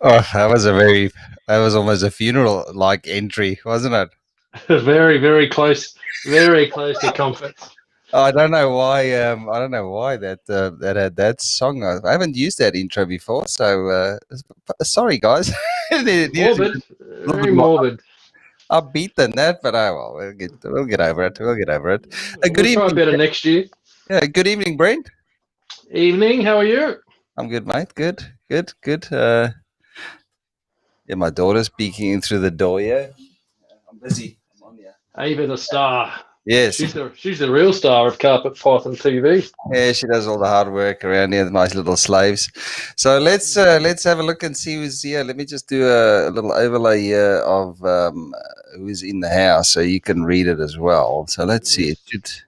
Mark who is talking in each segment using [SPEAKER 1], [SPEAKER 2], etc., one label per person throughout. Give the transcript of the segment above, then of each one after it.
[SPEAKER 1] Oh, that was almost a funeral-like entry, wasn't it?
[SPEAKER 2] Very close to comfort.
[SPEAKER 1] I don't know why. I don't know why that had that song. I haven't used that intro before, so sorry, guys. It needed to be
[SPEAKER 2] Morbid,
[SPEAKER 1] a little bit
[SPEAKER 2] very
[SPEAKER 1] more
[SPEAKER 2] morbid.
[SPEAKER 1] upbeat than that, but oh well, we'll get over it. We'll get over it. Good
[SPEAKER 2] We'll try
[SPEAKER 1] evening.
[SPEAKER 2] better next year.
[SPEAKER 1] Yeah, good evening, Brent.
[SPEAKER 2] Evening, how are you?
[SPEAKER 1] I'm good, mate. Good, good, good. Yeah, my daughter's peeking in through the door. Yeah, I'm busy. I'm on here.
[SPEAKER 2] Ava the star.
[SPEAKER 1] Yes,
[SPEAKER 2] She's the real star of Carpet Python TV.
[SPEAKER 1] yeah, she does all the hard work around here, the nice little slaves. So let's have a look and see who's here. Let me just do a little overlay here of who's in the house, so you can read it as well. So let's see. It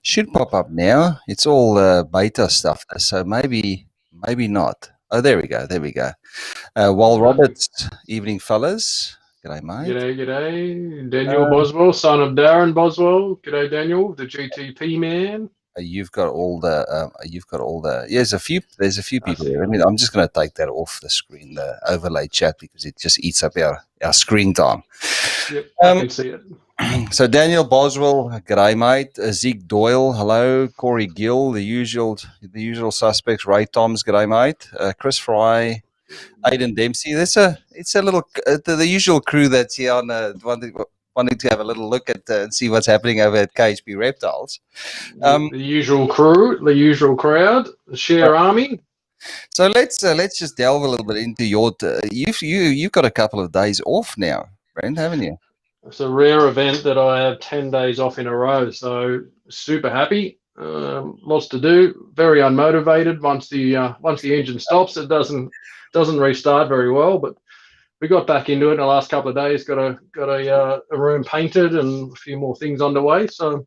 [SPEAKER 1] should pop up now. It's all beta stuff, so maybe not. Oh, there we go. There we go. Wal Roberts, evening fellas. G'day, mate.
[SPEAKER 2] G'day, g'day. Daniel
[SPEAKER 1] Uh,
[SPEAKER 2] Boswell, son of Darren Boswell. G'day, Daniel, the GTP man.
[SPEAKER 1] You've got all the. Yeah, there's a few people here. I mean, I'm just going to take that off the screen, the overlay chat, because it just eats up our screen time.
[SPEAKER 2] Yep, I can see it.
[SPEAKER 1] So Daniel Boswell, g'day, mate. Zeke Doyle, hello. Corey Gill, the usual suspects. Ray Toms, g'day, mate. Chris Fry, Aidan Dempsey. It's a little the usual crew that's here on wanting to have a little look at and see what's happening over at KHP Reptiles.
[SPEAKER 2] The usual crew, the usual crowd, the share army.
[SPEAKER 1] So let's just delve a little bit into you've got a couple of days off now, Brent, haven't you?
[SPEAKER 2] It's a rare event that I have 10 days off in a row, so super happy. Lots to do. Very unmotivated. Once the engine stops, it doesn't restart very well. But we got back into it in the last couple of days. Got a room painted and a few more things underway. So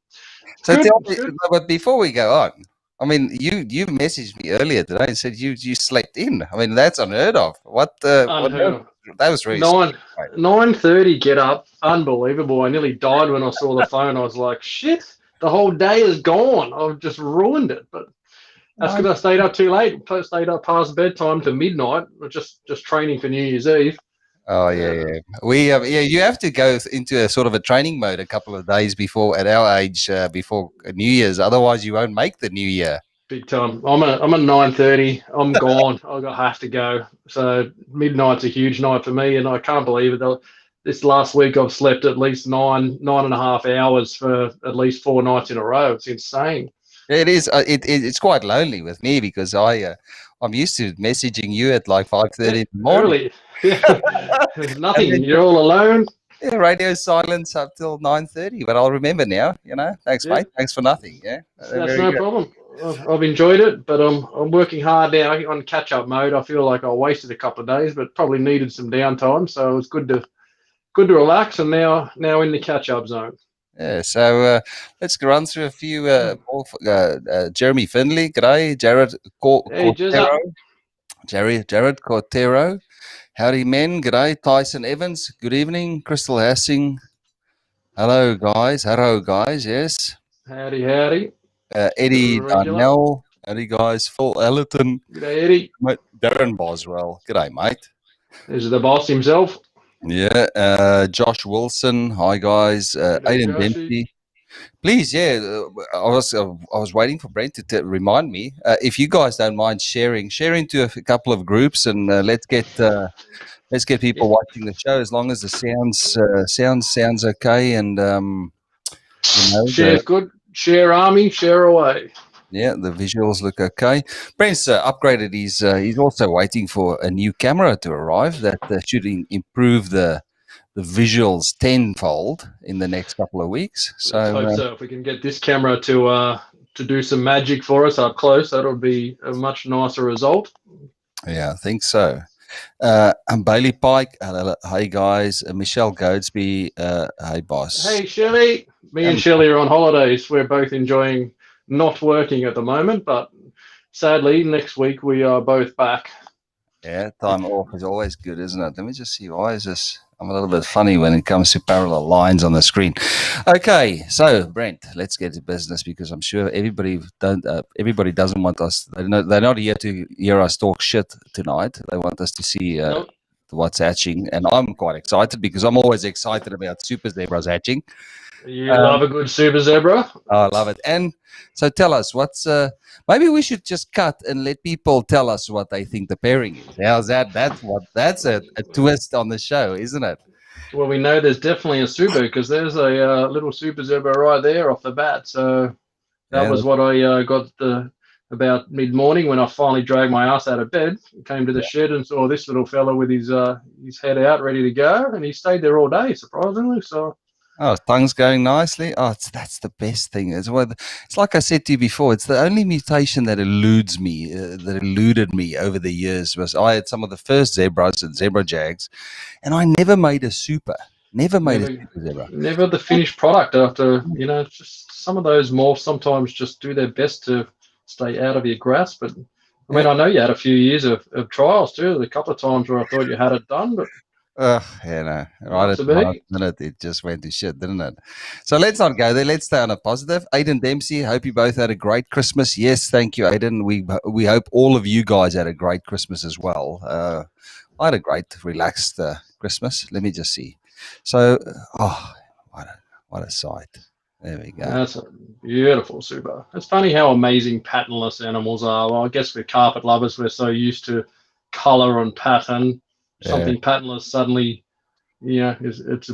[SPEAKER 1] tell me, but before we go on, I mean, you messaged me earlier today and said you slept in. I mean, that's unheard of.
[SPEAKER 2] Unheard of.
[SPEAKER 1] That was really
[SPEAKER 2] 9:30 get up, unbelievable. I nearly died when I saw the phone. I was like, shit, the whole day is gone. I've just ruined it. But that's because I stayed up too late. Stayed up past bedtime to midnight, just training for New Year's Eve.
[SPEAKER 1] Oh yeah. We you have to go into a sort of a training mode a couple of days before, at our age, before New Year's. Otherwise, you won't make the New Year.
[SPEAKER 2] Big time. I'm a 9:30. I'm gone. I have to go. So midnight's a huge night for me, and I can't believe it. This last week I've slept at least nine and a half hours for at least 4 nights in a row. It's insane.
[SPEAKER 1] It is. It's quite lonely with me because I'm used to messaging you at like 5:30 in the morning.
[SPEAKER 2] Early. Yeah. Nothing. You're all alone.
[SPEAKER 1] Yeah, radio silence up till 9:30. But I'll remember now. Thanks, mate. Thanks for nothing. Yeah,
[SPEAKER 2] that's no problem. I've enjoyed it, but I'm working hard now on catch-up mode. I feel like I wasted a couple of days, but probably needed some downtime. So it's good to relax, and now in the catch-up zone.
[SPEAKER 1] Yeah, so let's run through a few. Jeremy Finley, g'day. Jared Cortero. Jared Cortero. Howdy, men. G'day. Tyson Evans. Good evening. Crystal Hassing. Hello, guys. Yes.
[SPEAKER 2] Howdy.
[SPEAKER 1] Eddie Darnell. Howdy, guys. Phil Ellerton.
[SPEAKER 2] G'day, Eddie.
[SPEAKER 1] Darren Boswell. G'day, mate.
[SPEAKER 2] This is the boss himself.
[SPEAKER 1] Yeah. Josh Wilson. Hi, guys. Aidan Dempsey. Please, I was waiting for Brent to remind me. If you guys don't mind sharing to a couple of groups, and let's get people watching the show. As long as the sounds okay, and
[SPEAKER 2] share's good. Share army, share away.
[SPEAKER 1] Yeah, the visuals look okay. Brent's upgraded. He's also waiting for a new camera to arrive that should improve the visuals tenfold in the next couple of weeks. So
[SPEAKER 2] let's hope so. If we can get this camera to do some magic for us up close, that'll be a much nicer result.
[SPEAKER 1] Yeah, I think so. I'm Bailey Pike. Hey guys, Michelle Goadsby. Hey boss.
[SPEAKER 2] Hey Shelley. Me and Shelley are on holidays. We're both enjoying not working at the moment, but sadly next week we are both back.
[SPEAKER 1] Yeah, time off is always good, isn't it? Let me just see. Why is this? I'm a little bit funny when it comes to parallel lines on the screen. Okay, so Brent, let's get to business because I'm sure everybody doesn't want us. They're not here to hear us talk shit tonight. They want us to see what's hatching, and I'm quite excited because I'm always excited about super zebras hatching.
[SPEAKER 2] You love a good super zebra.
[SPEAKER 1] I love it. And so tell us what's maybe we should just cut and let people tell us what they think the pairing is. How's that? That's a twist on the show, isn't it?
[SPEAKER 2] Well, we know there's definitely a super because there's a little super zebra right there off the bat. So that
[SPEAKER 1] Yeah,
[SPEAKER 2] was what I got about mid morning when I finally dragged my ass out of bed, came to the shed and saw this little fella with his head out, ready to go, and he stayed there all day, surprisingly. So.
[SPEAKER 1] oh, tongue's going nicely. Oh, that's the best thing. It's like I said to you before. It's the only mutation that eluded me over the years. Was I had some of the first zebras and zebra jags, and I never made a super. Never made a super zebra.
[SPEAKER 2] Never the finished product. After just some of those morphs sometimes just do their best to stay out of your grasp. But I mean, I know you had a few years of trials too. There's a couple of times where I thought you had it done, but.
[SPEAKER 1] Right at the last minute, it just went to shit, didn't it? So let's not go there. Let's stay on a positive. Aiden Dempsey, hope you both had a great Christmas. Yes, thank you, Aiden. We hope all of you guys had a great Christmas as well. I had a great, relaxed Christmas. Let me just see. So, what a sight. There we go.
[SPEAKER 2] That's a beautiful super. It's funny how amazing patternless animals are. Well, I guess we're carpet lovers. We're so used to color and pattern. Something patternless suddenly, it's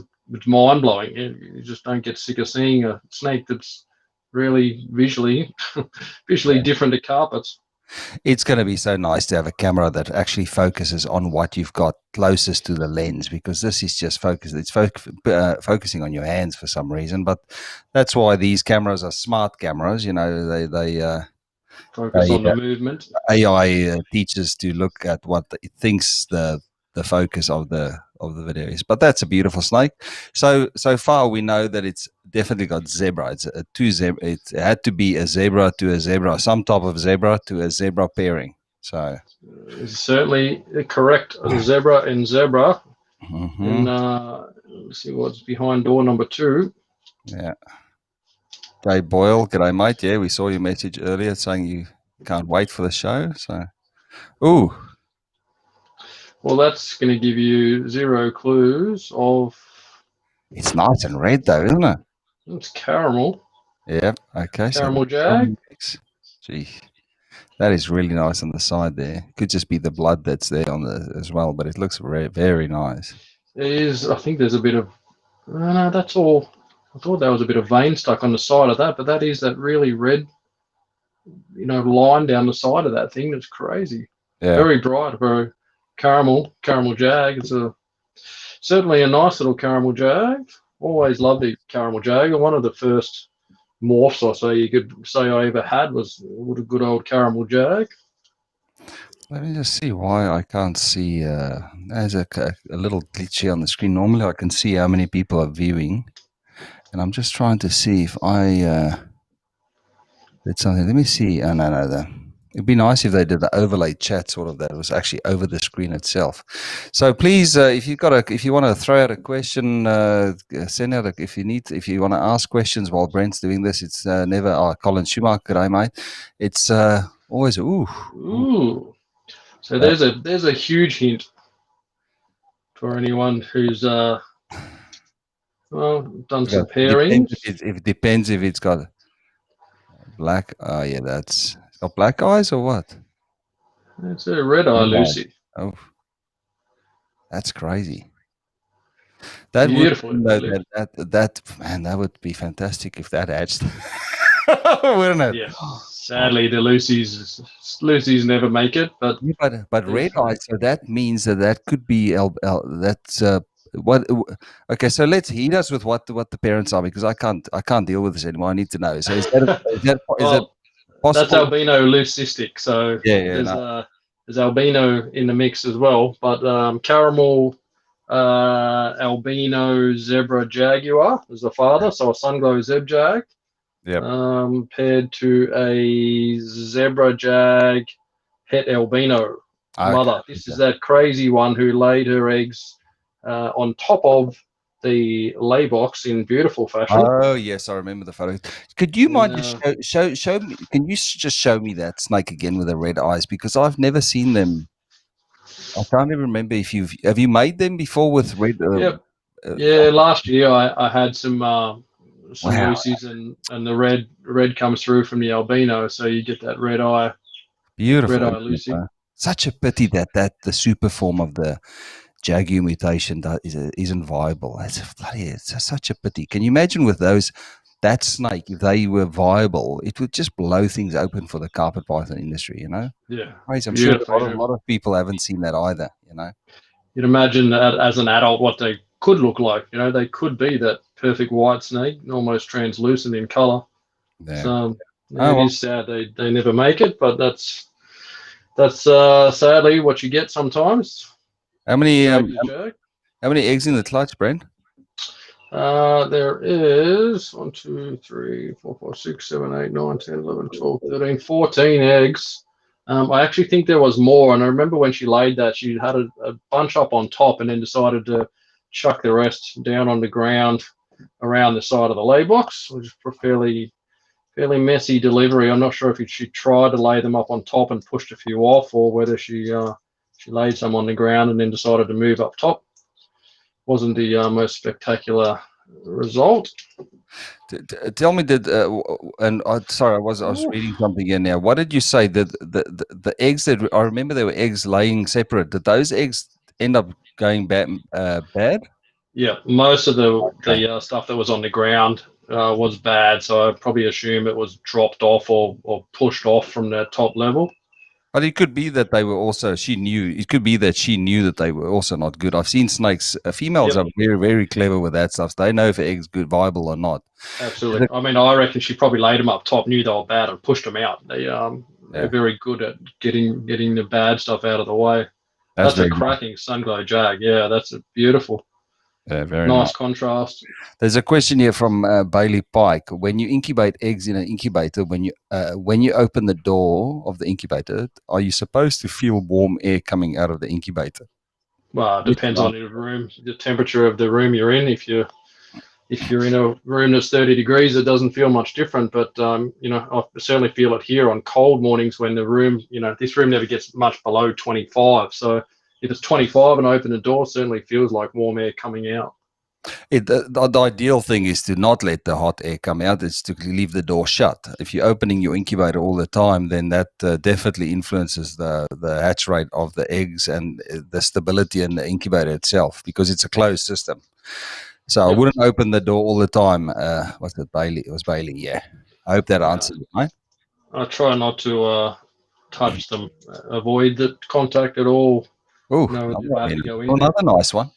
[SPEAKER 2] mind blowing. You just don't get sick of seeing a snake that's really visually different to carpets.
[SPEAKER 1] It's going to be so nice to have a camera that actually focuses on what you've got closest to the lens, because this is just focused. It's focusing on your hands for some reason, but that's why these cameras are smart cameras. They
[SPEAKER 2] focus on the movement.
[SPEAKER 1] AI teaches to look at what it thinks the focus of the video is. But that's a beautiful snake. So far we know that it's definitely got zebra. It's a two zebra. It had to be a zebra to a zebra, some type of zebra to a zebra pairing. So
[SPEAKER 2] it's certainly correct. Zebra and zebra.
[SPEAKER 1] Mm-hmm.
[SPEAKER 2] And let's see what's behind door number 2.
[SPEAKER 1] Yeah. Jay Boyle, g'day mate. Yeah, we saw your message earlier saying you can't wait for the show. So, ooh.
[SPEAKER 2] Well, that's going to give you 0 clues of.
[SPEAKER 1] It's nice and red though, isn't it?
[SPEAKER 2] It's caramel.
[SPEAKER 1] Yeah. Okay.
[SPEAKER 2] Caramel jag.
[SPEAKER 1] Gee, that is really nice on the side there. Could just be the blood that's there on as well, but it looks very nice.
[SPEAKER 2] It is. I think there's a bit of. No, that's all. I thought there was a bit of vein stuck on the side of that, but that is that really red, line down the side of that thing. That's crazy. Yeah. Very bright, very caramel jag. It's certainly a nice little caramel jag. Always loved the caramel jag. One of the first morphs you could say I ever had was a good old caramel jag.
[SPEAKER 1] Let me just see why I can't see. There's a little glitch here on the screen. Normally I can see how many people are viewing. And I'm just trying to see if I did something. Let me see. Oh, no. It'd be nice if they did the overlay chat sort of that. It was actually over the screen itself. So please, if you want to throw out a question, send out if you want to ask questions while Brent's doing this. It's never. Colin Schumacher, g'day mate. It's always
[SPEAKER 2] ooh. So there's a huge hint for anyone who's done some pairings.
[SPEAKER 1] It depends if it's got black. Oh yeah, it's got black eyes or what?
[SPEAKER 2] It's a red eye Lucy.
[SPEAKER 1] Oh, that's crazy. That
[SPEAKER 2] beautiful.
[SPEAKER 1] That would be fantastic if that hatched, wouldn't it?
[SPEAKER 2] Yeah. Sadly, the Lucy's never make it, but
[SPEAKER 1] red eyes. So that means that could be that's what. Okay, so let's heat us with what the parents are, because I can't deal with this anymore. I need to know. So is that possible?
[SPEAKER 2] That's albino leucistic. So there's albino in the mix as well, but caramel albino zebra jaguar is the father, so a sunglow zeb jag.
[SPEAKER 1] Yep.
[SPEAKER 2] Paired to a zebra jag het albino mother. This is that crazy one who laid her eggs on top of the lay box in beautiful fashion.
[SPEAKER 1] Oh yes, I remember the photo. Could you mind just show me? Can you just show me that snake again with the red eyes, because I've never seen them I can't even remember if have you made them before with red.
[SPEAKER 2] Yep.
[SPEAKER 1] Uh,
[SPEAKER 2] Yeah, last year I had some
[SPEAKER 1] wow,
[SPEAKER 2] Lucy's, and the red comes through from the albino, so you get that red
[SPEAKER 1] beautiful.
[SPEAKER 2] eye Lucy.
[SPEAKER 1] Such a pity that the super form of the Jagu mutation isn't viable. It's such a pity. Can you imagine with that snake, if they were viable, it would just blow things open for the carpet python industry, you know?
[SPEAKER 2] Yeah,
[SPEAKER 1] Crazy. I'm sure
[SPEAKER 2] beautiful.
[SPEAKER 1] a lot of people haven't seen that either, you know?
[SPEAKER 2] You'd imagine that as an adult what they could look like. They could be that perfect white snake, almost translucent in color.
[SPEAKER 1] Yeah.
[SPEAKER 2] So yeah,
[SPEAKER 1] Oh,
[SPEAKER 2] it
[SPEAKER 1] well.
[SPEAKER 2] is sad they never make it, but that's sadly what you get sometimes.
[SPEAKER 1] How many um,
[SPEAKER 2] Jaguar jag.
[SPEAKER 1] how many eggs in the clutch, Brent?
[SPEAKER 2] There is 1, 2, 3, 4, 5, 6, 7, 8, 9, 10, 11, 12, 13, 14 eggs. I actually think there was more, and I remember when she laid that, she had a bunch up on top and then decided to chuck the rest down on the ground around the side of the lay box, which is a fairly messy delivery. I'm not sure if she tried to lay them up on top and pushed a few off, or whether she laid some on the ground and then decided to move up top. Wasn't the most spectacular result.
[SPEAKER 1] Tell me sorry, I was reading something here now. What did you say that the eggs that I remember there were eggs laying separate? Did those eggs end up going bad?
[SPEAKER 2] Yeah, most of the
[SPEAKER 1] Okay.
[SPEAKER 2] stuff that was on the ground was bad, so I probably assume it was dropped off or pushed off from that top level.
[SPEAKER 1] But it could be that they were also, she knew, it could be that she knew that they were also not good. I've seen snakes, females
[SPEAKER 2] Yep,
[SPEAKER 1] are very, very clever with that stuff. They know if an egg's good, viable or not.
[SPEAKER 2] absolutely. I mean, I reckon she probably laid them up top, knew they were bad, and pushed them out. They're
[SPEAKER 1] Yeah,
[SPEAKER 2] very good at getting the bad stuff out of the way.
[SPEAKER 1] that's
[SPEAKER 2] That's a
[SPEAKER 1] very nice.
[SPEAKER 2] cracking sunglow jag. Yeah, that's a beautiful,
[SPEAKER 1] Yeah, very nice.
[SPEAKER 2] nice contrast.
[SPEAKER 1] There's a question here from Bailey Pike. When you incubate eggs in an incubator, when you open the door of the incubator, are you supposed to feel warm air coming out of the incubator?
[SPEAKER 2] Well, it
[SPEAKER 1] Yes,
[SPEAKER 2] depends
[SPEAKER 1] right.
[SPEAKER 2] on the room, the temperature of the room you're in. If you're in a room that's 30 degrees, it doesn't feel much different. But I certainly feel it here on cold mornings when the room, this room never gets much below 25. So if it's 25 and I open the door, certainly feels like warm air coming out.
[SPEAKER 1] The ideal thing is to not let the hot air come out. It's to leave the door shut. If you're opening your incubator all the time, then that definitely influences the hatch rate of the eggs and the stability in the incubator itself, because it's a closed system. So I
[SPEAKER 2] Yep.
[SPEAKER 1] wouldn't open the door all the time. What's it, Bailey? It was Bailey, yeah. I hope that
[SPEAKER 2] Yeah.
[SPEAKER 1] answers it, right?
[SPEAKER 2] I try not to touch them, avoid the contact at all.
[SPEAKER 1] Oh,
[SPEAKER 2] They're about to go in there.
[SPEAKER 1] another nice one.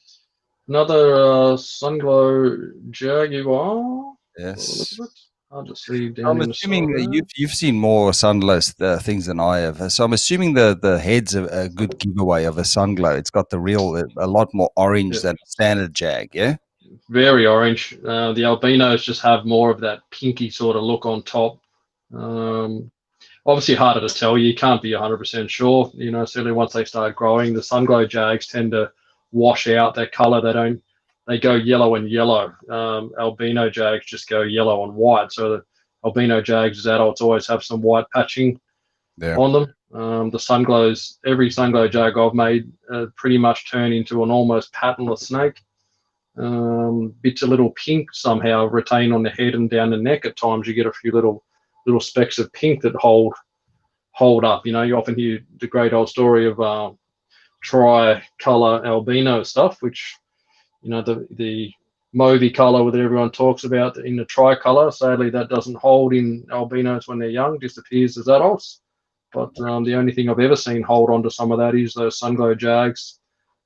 [SPEAKER 2] Another Sunglow Jaguar. Look
[SPEAKER 1] Yes.
[SPEAKER 2] at it. Hard to see down
[SPEAKER 1] I'm
[SPEAKER 2] in the side
[SPEAKER 1] assuming
[SPEAKER 2] there.
[SPEAKER 1] you've seen more sunless things than I have. So I'm assuming the head's a good giveaway of a sunglow. It's got a lot more orange
[SPEAKER 2] Yeah,
[SPEAKER 1] than a standard jag. Yeah.
[SPEAKER 2] very orange. The albinos just have more of that pinky sort of look on top. Um, Obviously harder to tell. You can't be 100% sure. Certainly once they start growing, the sunglow jags tend to wash out their color. They go yellow and yellow. Albino jags just go yellow and white. So the albino jags as adults always have some white patching
[SPEAKER 1] Yeah.
[SPEAKER 2] on them. The sunglows, every sunglow jag I've made pretty much turn into an almost patternless snake. Bits a little pink somehow retain on the head and down the neck. At times you get a few little specks of pink that hold up. You often hear the great old story of tri-color albino stuff, which the mauvey color that everyone talks about in the tricolor. Sadly, that doesn't hold in albinos when they're young, disappears as adults. But the only thing I've ever seen hold on to some of that is those sunglow jags.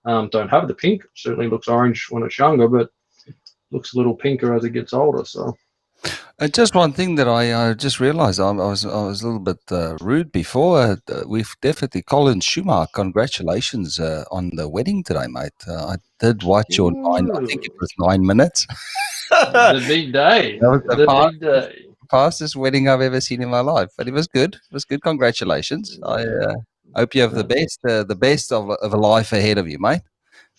[SPEAKER 2] Don't have the pink. Certainly looks orange when it's younger, but looks a little pinker as it gets older. So
[SPEAKER 1] Just one thing that I just realized, I was a little bit rude before. We've definitely, Colin Schumacher, congratulations on the wedding today, mate. I did watch your I think it
[SPEAKER 2] ooh,
[SPEAKER 1] was 9 minutes.
[SPEAKER 2] the big day,
[SPEAKER 1] That was the
[SPEAKER 2] the big day.
[SPEAKER 1] fastest wedding I've ever seen in my life, but it was good. It was good. Congratulations. I hope you have the best of a life ahead of you, mate.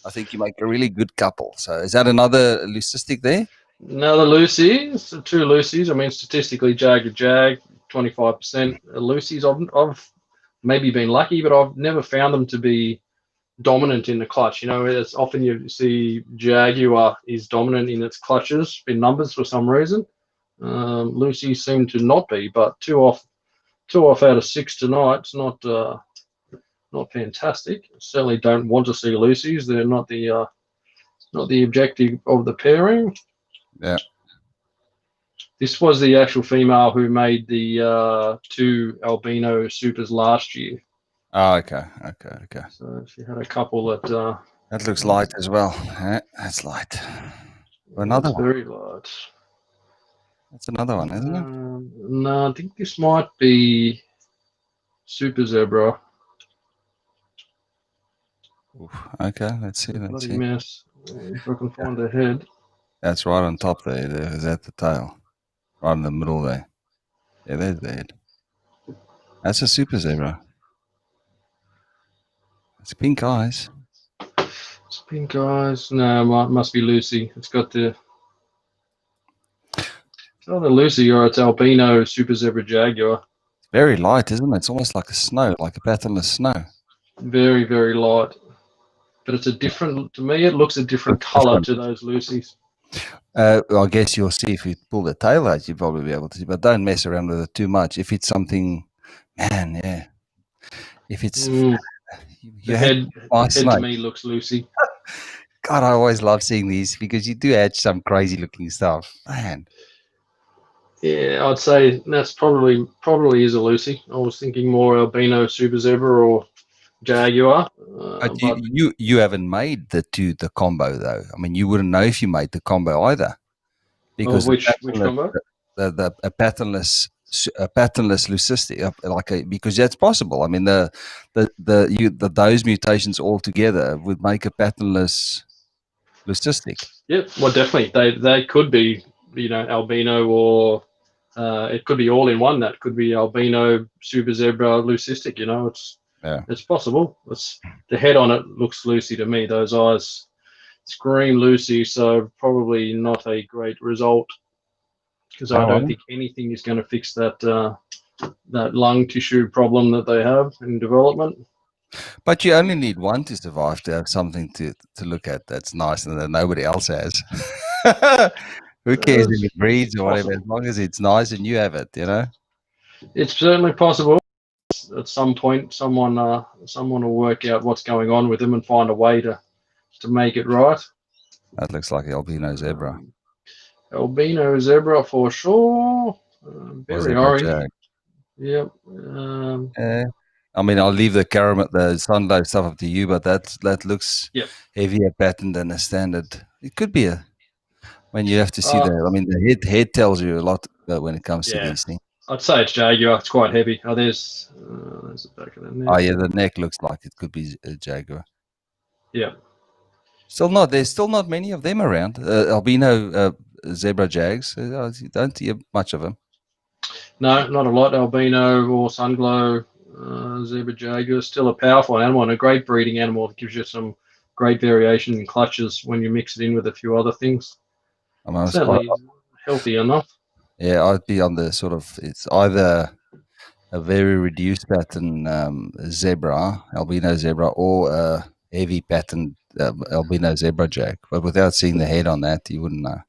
[SPEAKER 1] I think you make a really good couple. So is that another leucistic there?
[SPEAKER 2] Another Lucy, so two Lucies. I mean, statistically, jag to jag, 25% Lucy's. I've maybe been lucky, but I've never found them to be dominant in the clutch. It's often you see Jaguar is dominant in its clutches in numbers for some reason. Lucy seemed to not be, but two off out of 6 tonight. It's not fantastic. Certainly don't want to see Lucy's. They're not the objective of the pairing.
[SPEAKER 1] Yeah.
[SPEAKER 2] This was the actual female who made the 2 albino supers last year.
[SPEAKER 1] Oh, okay.
[SPEAKER 2] So she had a couple that.
[SPEAKER 1] That looks light as well. That's light. Another one.
[SPEAKER 2] Very light.
[SPEAKER 1] That's another one, isn't it?
[SPEAKER 2] No, I think this might be Super Zebra.
[SPEAKER 1] Oof. Okay, let's see.
[SPEAKER 2] Bloody mess. If I can find the head.
[SPEAKER 1] That's right on top there. Is that the tail? Right in the middle there. Yeah, there's the head. That's a Super Zebra. It's pink eyes.
[SPEAKER 2] It's pink eyes. No, it must be Lucy. It's got the. It's either Lucy or it's albino Super Zebra Jaguar.
[SPEAKER 1] It's very light, isn't it? It's almost like a snow, like a patternless snow.
[SPEAKER 2] Very, very light. But it's to me, it looks a different color to those Lucy's.
[SPEAKER 1] I guess you'll see if you pull the tail out, you'll probably be able to see, but don't mess around with it too much. If it's something, man, yeah. If it's
[SPEAKER 2] the head to me looks Lucy.
[SPEAKER 1] God, I always love seeing these because you do hatch some crazy looking stuff, man.
[SPEAKER 2] Yeah, I'd say that's probably is a Lucy. I was thinking more albino Super Zebra or Jaguar.
[SPEAKER 1] But you haven't made the combo though. I mean, you wouldn't know if you made the combo either, because
[SPEAKER 2] which combo?
[SPEAKER 1] A patternless leucistic, because that's possible. I mean, those mutations all together would make a patternless leucistic.
[SPEAKER 2] Yeah, well, definitely they could be albino or it could be all in one. That could be albino Super Zebra leucistic. It's possible. The head on it looks Lucy to me. Those eyes scream Lucy, so probably not a great result, because I don't think anything is going to fix that lung tissue problem that they have in development.
[SPEAKER 1] But you only need one to survive to have something to look at that's nice and that nobody else has. Who cares if it breeds or whatever, as long as it's nice and you have it,
[SPEAKER 2] It's certainly possible. At some point, someone will work out what's going on with them and find a way to make it right.
[SPEAKER 1] That looks like albino zebra.
[SPEAKER 2] Albino zebra for sure. Very orange. Yep.
[SPEAKER 1] I mean, I'll leave the sunlight stuff up to you, but that looks heavier pattern than a standard. It could be when you have to see I mean, the head tells you a lot when it comes to these things.
[SPEAKER 2] I'd say it's Jaguar. It's quite heavy. Oh, there's the back of the neck.
[SPEAKER 1] Oh, yeah, the neck looks like it could be a Jaguar.
[SPEAKER 2] Yeah.
[SPEAKER 1] There's still not many of them around. Albino zebra jags. You don't hear much of them.
[SPEAKER 2] No, not a lot. Albino or sunglow zebra jaguar. Still a powerful animal and a great breeding animal. It gives you some great variation in clutches when you mix it in with a few other things. Certainly healthy enough.
[SPEAKER 1] Yeah, I'd be on the sort of, it's either a very reduced pattern zebra, albino zebra, or a heavy pattern albino zebra jag. But without seeing the head on that, you wouldn't know.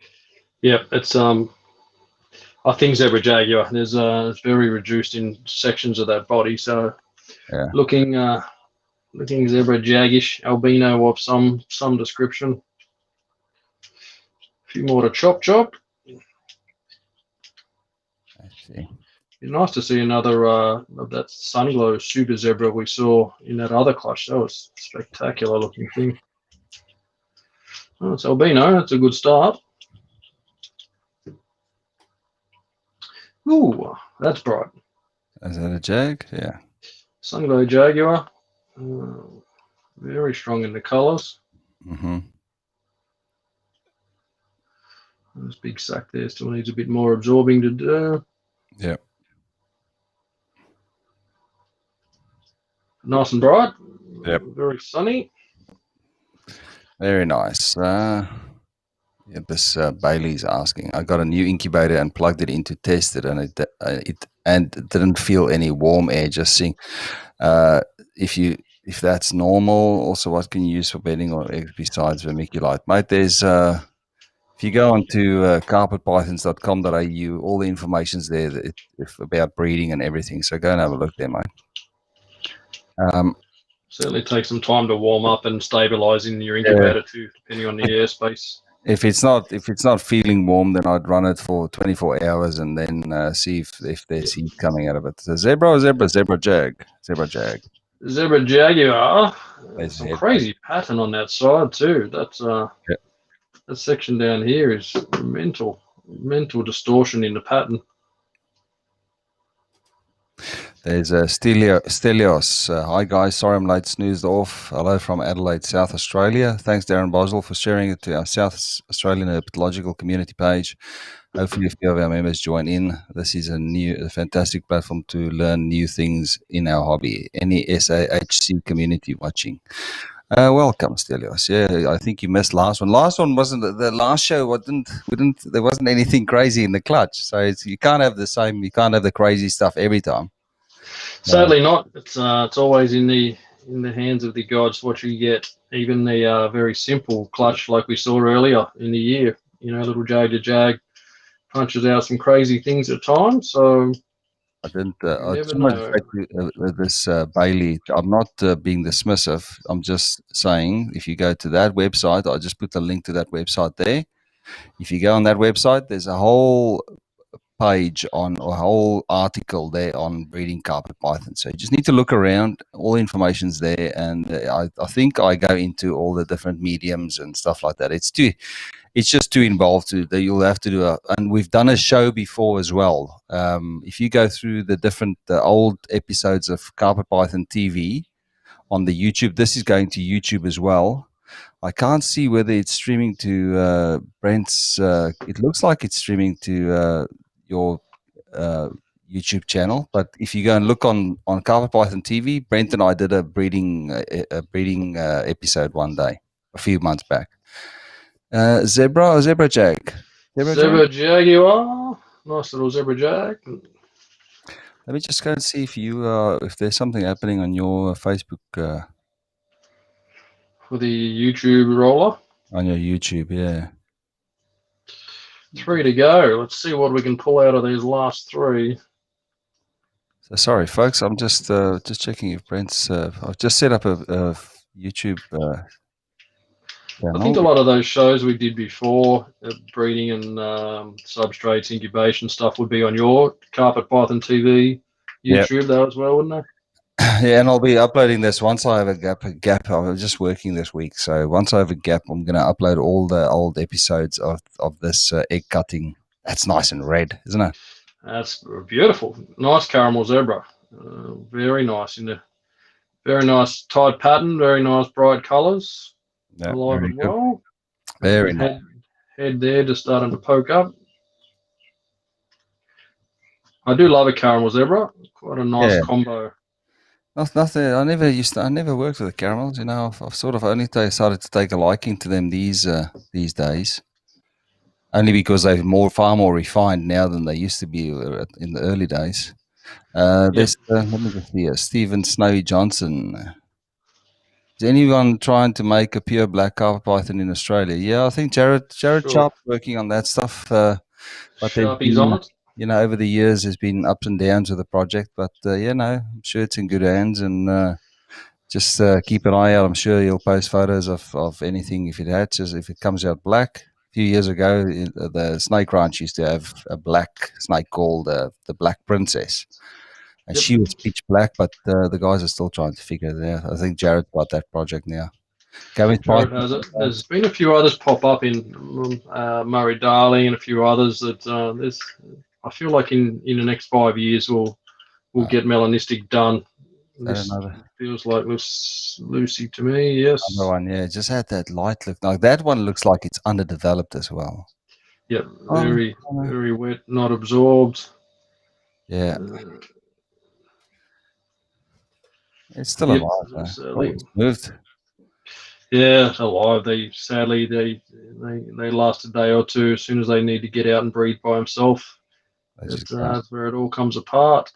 [SPEAKER 2] Yeah, it's I think zebra jaguar. There's it's very reduced in sections of that body. So looking zebra jagish, albino of some description. A few more to chop.
[SPEAKER 1] See.
[SPEAKER 2] It's nice to see another of that sunglow super zebra we saw in that other clutch. That was a spectacular looking thing. Oh, it's albino. That's a good start. Ooh, that's bright.
[SPEAKER 1] Is that a jag? Yeah.
[SPEAKER 2] Sunglow jaguar. Very strong in the colours.
[SPEAKER 1] Mm-hmm.
[SPEAKER 2] This big sack there still needs a bit more absorbing to do.
[SPEAKER 1] Yeah.
[SPEAKER 2] Nice and bright.
[SPEAKER 1] Yep.
[SPEAKER 2] Very sunny.
[SPEAKER 1] Very nice. This Bailey's asking. I got a new incubator and plugged it in to test it, and it didn't feel any warm air. Just seeing if you if that's normal. Also, what can you use for bedding or eggs besides vermiculite? Mate, there's if you go on to carpetpythons.com.au, all the information's there about breeding and everything. So go and have a look there, mate.
[SPEAKER 2] Certainly take some time to warm up and stabilize in your
[SPEAKER 1] Yeah.
[SPEAKER 2] incubator too, depending on the airspace.
[SPEAKER 1] If it's not feeling warm, then I'd run it for 24 hours and then see if there's heat coming out of it. So zebra, jag.
[SPEAKER 2] Zebra jaguar.
[SPEAKER 1] There's a
[SPEAKER 2] Some
[SPEAKER 1] head.
[SPEAKER 2] crazy pattern on that side too. That's
[SPEAKER 1] Yeah.
[SPEAKER 2] that section down here is mental distortion in the pattern.
[SPEAKER 1] There's Stelios. Hi guys, sorry I'm late, snoozed off. Hello from Adelaide, South Australia. Thanks Darren Boswell for sharing it to our South Australian herpetological community page. Hopefully a few of our members join in. This is a fantastic platform to learn new things in our hobby. Any SAHC community watching. Welcome, Stelios. Yeah, I think you missed last one. Last one wasn't the last show. There wasn't anything crazy in the clutch. So you can't have the crazy stuff every time.
[SPEAKER 2] Sadly not. It's always in the hands of the gods what you get. Even the very simple clutch like we saw earlier in the year. Little Jag punches out some crazy things at times. So
[SPEAKER 1] I didn't.
[SPEAKER 2] you never
[SPEAKER 1] Somebody
[SPEAKER 2] know.
[SPEAKER 1] said this Bailey. I'm not being dismissive. I'm just saying if you go to that website, I just put the link to that website there. If you go on that website, there's a whole page on a whole article there on breeding carpet python. So you just need to look around. All the information's there, and I think I go into all the different mediums and stuff like that. It's just too involved you'll have to do and we've done a show before as well. If you go through the different old episodes of Carpet Python TV on the YouTube, this is going to YouTube as well. I can't see whether it's streaming to Brent's. It looks like it's streaming to your YouTube channel, but if you go and look on Carpet Python TV, Brent and I did a breeding episode one day a few months back. Zebra or zebra jag?
[SPEAKER 2] Zebra jaguar. Nice little zebra jag.
[SPEAKER 1] Let me just go and see if there's something happening on your Facebook.
[SPEAKER 2] For the YouTube roller.
[SPEAKER 1] On your YouTube, yeah.
[SPEAKER 2] 3 to go. Let's see what we can pull out of these last 3.
[SPEAKER 1] So sorry, folks. I'm just checking if Brent's. I've just set up a YouTube.
[SPEAKER 2] I think a lot of those shows we did before, breeding and substrates, incubation stuff, would be on your Carpet Python TV YouTube though as well, wouldn't they?
[SPEAKER 1] Yeah, and I'll be uploading this once I have a gap. I'm just working this week, so once I have a gap, I'm going to upload all the old episodes of this egg cutting. That's nice and red, isn't it?
[SPEAKER 2] That's beautiful. Nice caramel zebra. Very nice very nice tight pattern. Very nice bright colours.
[SPEAKER 1] Yeah,
[SPEAKER 2] alive and well.
[SPEAKER 1] Very nice.
[SPEAKER 2] Head there just starting to poke up. I do love a caramel zebra. Quite a nice combo.
[SPEAKER 1] Nothing. I never worked with the caramels. I've sort of only started to take a liking to them these days. Only because they're far more refined now than they used to be in the early days. There's let me just see here. Stephen Snowy Johnson. Is anyone trying to make a pure black carpet python in Australia? Yeah, I think Jared Sharp's working on that stuff. But
[SPEAKER 2] Sharpie's on it.
[SPEAKER 1] Over the years, there's been ups and downs with the project. But I'm sure it's in good hands, and just keep an eye out. I'm sure he'll post photos of anything if it hatches, if it comes out black. A few years ago, the Snake Ranch used to have a black snake called the Black Princess. And she was pitch black, but the guys are still trying to figure it out. I think Jared's got that project now.
[SPEAKER 2] Jared has it. There's been a few others pop up in Murray Darling and a few others that I feel like in the next 5 years we'll get melanistic done. This feels like Lucy to me, yes.
[SPEAKER 1] Another one, yeah. Just had that light look. Now that one looks like it's underdeveloped as well.
[SPEAKER 2] Yep, very wet, not absorbed.
[SPEAKER 1] Yeah. It's still alive. It's moved.
[SPEAKER 2] Yeah, alive. Sadly they last a day or two. As soon as they need to get out and breathe by himself, that's where it all comes apart.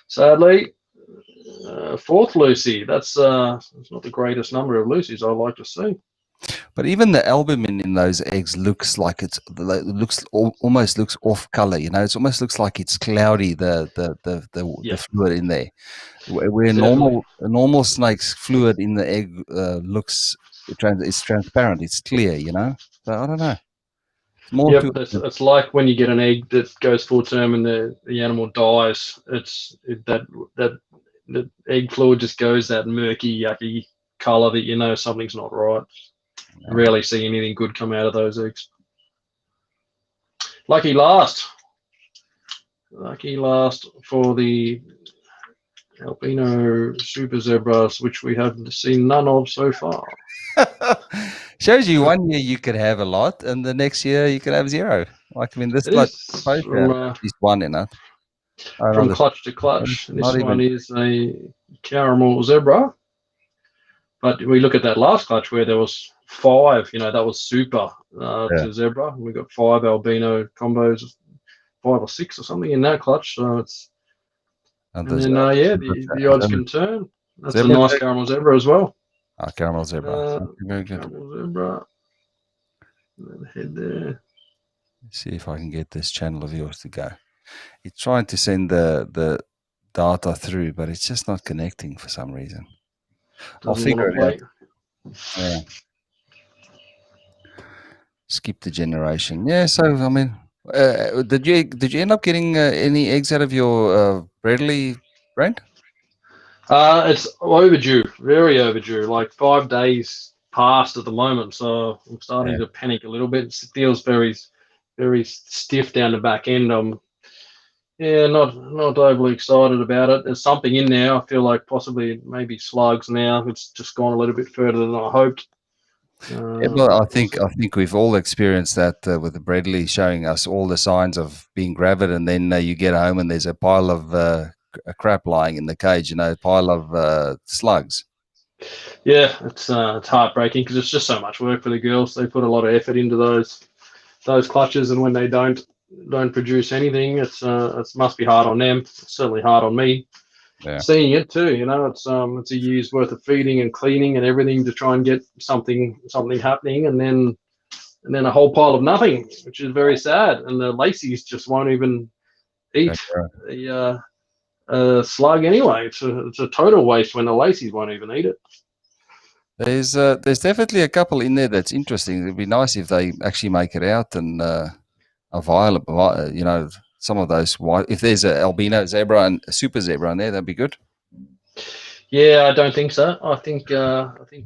[SPEAKER 2] Sadly, Fourth Lucy. That's not the greatest number of Lucies I like to see.
[SPEAKER 1] But even the albumin in those eggs looks like almost looks off color. You know, it almost looks like it's cloudy. The fluid in there, where normal snake's fluid in the egg looks it's transparent. It's clear. You know, so I don't know. It's more to
[SPEAKER 2] it's like when you get an egg that goes full term and the animal dies. That the egg fluid just goes that murky, yucky color that you know something's not right.
[SPEAKER 1] Yeah.
[SPEAKER 2] Rarely see anything good come out of those eggs. Lucky last for the albino super zebras, which we have seen none of so far.
[SPEAKER 1] Shows you 1 year you could have a lot, and the next year you could have zero. Like, I mean, this is supposed to have at least one in it.
[SPEAKER 2] From clutch to clutch. This one is a caramel zebra. But we look at that last clutch where there was 5, you know, that was super to zebra. We got 5 albino combos, 5 or 6 or something in that clutch. So it's, and then the odds can turn. That's a nice caramel zebra as well.
[SPEAKER 1] Caramel zebra. Very good.
[SPEAKER 2] Caramel zebra. Head there.
[SPEAKER 1] Let's see if I can get this channel of yours to go. It's trying to send the data through, but it's just not connecting for some reason. I'll figure it out. Yeah. Skip the generation. Yeah. So I mean, did you end up getting any eggs out of your Bradley, Brent?
[SPEAKER 2] It's overdue, very overdue. Like 5 days past at the moment, so I'm starting to panic a little bit. It feels very, very stiff down the back end. Not overly excited about it. There's something in there. I feel like possibly maybe slugs now. It's just gone a little bit further than I hoped.
[SPEAKER 1] Well, I think we've all experienced that with the Bradley showing us all the signs of being gravid, and then you get home and there's a pile of crap lying in the cage. You know, a pile of slugs.
[SPEAKER 2] Yeah, it's heartbreaking because it's just so much work for the girls. They put a lot of effort into those clutches, and when they don't produce anything, it must be hard on them. It's certainly hard on me. Yeah. Seeing it too, you know, it's a year's worth of feeding and cleaning and everything to try and get something happening, and then a whole pile of nothing, which is very sad. And the Lacey's just won't even eat the slug anyway. It's a total waste when the Lacey's won't even eat it.
[SPEAKER 1] There's definitely a couple in there that's interesting. It'd be nice if they actually make it out and are viable. You know, some of those white. If there's an albino zebra and a super zebra in there, that'd be good.
[SPEAKER 2] Yeah, I don't think so. I think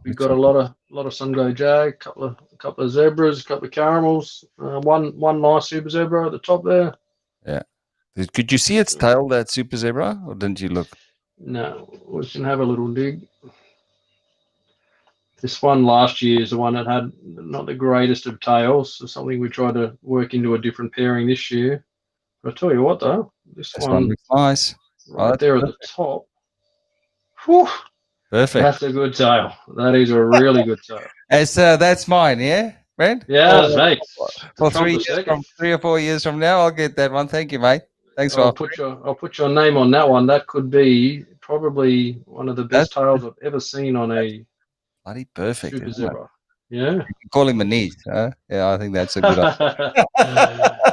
[SPEAKER 2] we've got a lot of Sungo Jag, a couple of zebras, a couple of caramels, one nice super zebra at the top there.
[SPEAKER 1] Yeah. Could you see its tail, that super zebra, or didn't you look?
[SPEAKER 2] No, we can have a little dig. This one last year is the one that had not the greatest of tails. So something we tried to work into a different pairing this year. But I'll tell you what, though, this one
[SPEAKER 1] looks nice.
[SPEAKER 2] Right there at the top. Whew,
[SPEAKER 1] perfect.
[SPEAKER 2] That's a good tail. That is a really good tail.
[SPEAKER 1] That's mine, yeah, Brent?
[SPEAKER 2] Yeah, that's right.
[SPEAKER 1] For 3 or 4 years from now, I'll get that one. Thank you, mate. Thanks for.
[SPEAKER 2] I'll put your name on that one. That could be probably one of the best tails I've ever seen on a
[SPEAKER 1] bloody perfect
[SPEAKER 2] super zebra. Yeah.
[SPEAKER 1] You can call him Manish, huh? Yeah, I think that's a good idea.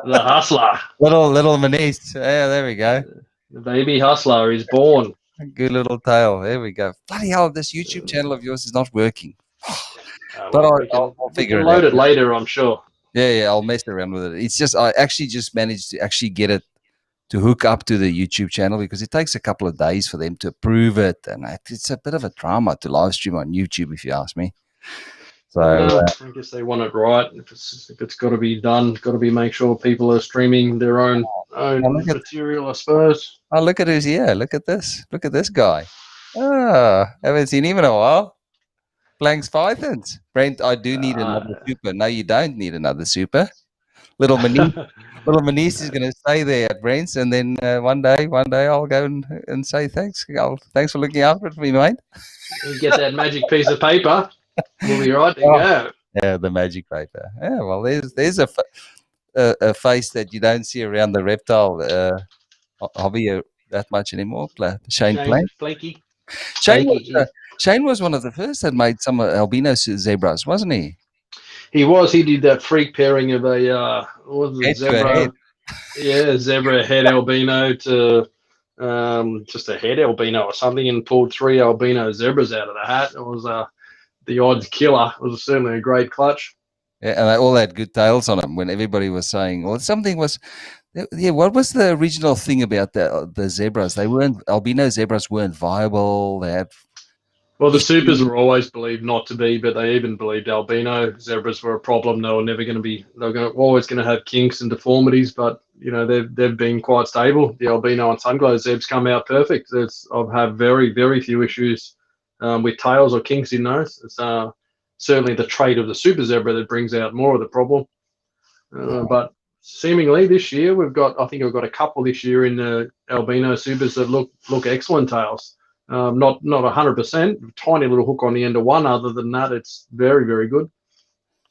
[SPEAKER 2] The hustler.
[SPEAKER 1] Little Manish. Yeah, there we go.
[SPEAKER 2] The baby hustler is born.
[SPEAKER 1] Good little tail. There we go. Bloody hell, this YouTube channel of yours is not working. But I'll figure it out.
[SPEAKER 2] Load it later, I'm sure.
[SPEAKER 1] Yeah, I'll mess around with it. It's just I actually just managed to actually get it to hook up to the YouTube channel because it takes a couple of days for them to approve it, and it's a bit of a drama to live stream on YouTube, if you ask me. So
[SPEAKER 2] I guess they want it right. If it's got to be done, got to be make sure people are streaming their own material, I suppose.
[SPEAKER 1] Oh, look at who's here! Look at this! Look at this guy! Haven't seen him in a while. Blanks Pythons. Brent, I do need another super. No, you don't need another super. Little Manish is going to stay there at Brent's, and then one day I'll go and say thanks. Thanks for looking after it for me, mate.
[SPEAKER 2] You get that magic piece of paper. We'll be right to go.
[SPEAKER 1] Yeah, the magic paper. Yeah, well, there's a face that you don't see around the reptile hobby that much anymore. Shane Planky. Shane was,
[SPEAKER 2] Achy.
[SPEAKER 1] Shane was one of the first that made some albino zebras, wasn't he?
[SPEAKER 2] He was. He did that freak pairing of a what was it,
[SPEAKER 1] Head to a head.
[SPEAKER 2] zebra? Yeah, zebra head albino to just a head albino or something, and pulled 3 albino zebras out of the hat. It was the odds killer. It was certainly a great clutch.
[SPEAKER 1] Yeah, and they all had good tails on them when everybody was saying, well, something was, yeah, what was the original thing about the zebras? They weren't, albino zebras weren't viable. They had
[SPEAKER 2] Well, the supers
[SPEAKER 1] issues.
[SPEAKER 2] were always believed not to be, but they even believed albino zebras were a problem. They were never going to be. Always going to have kinks and deformities, but they've been quite stable. The albino and sunglow zebs come out perfect. I've had very few issues with tails or kinks in those. It's certainly the trait of the super zebra that brings out more of the problem. But seemingly this year I think we've got a couple this year in the albino supers that look excellent tails. Not 100%, tiny little hook on the end of one. Other than that, it's very good.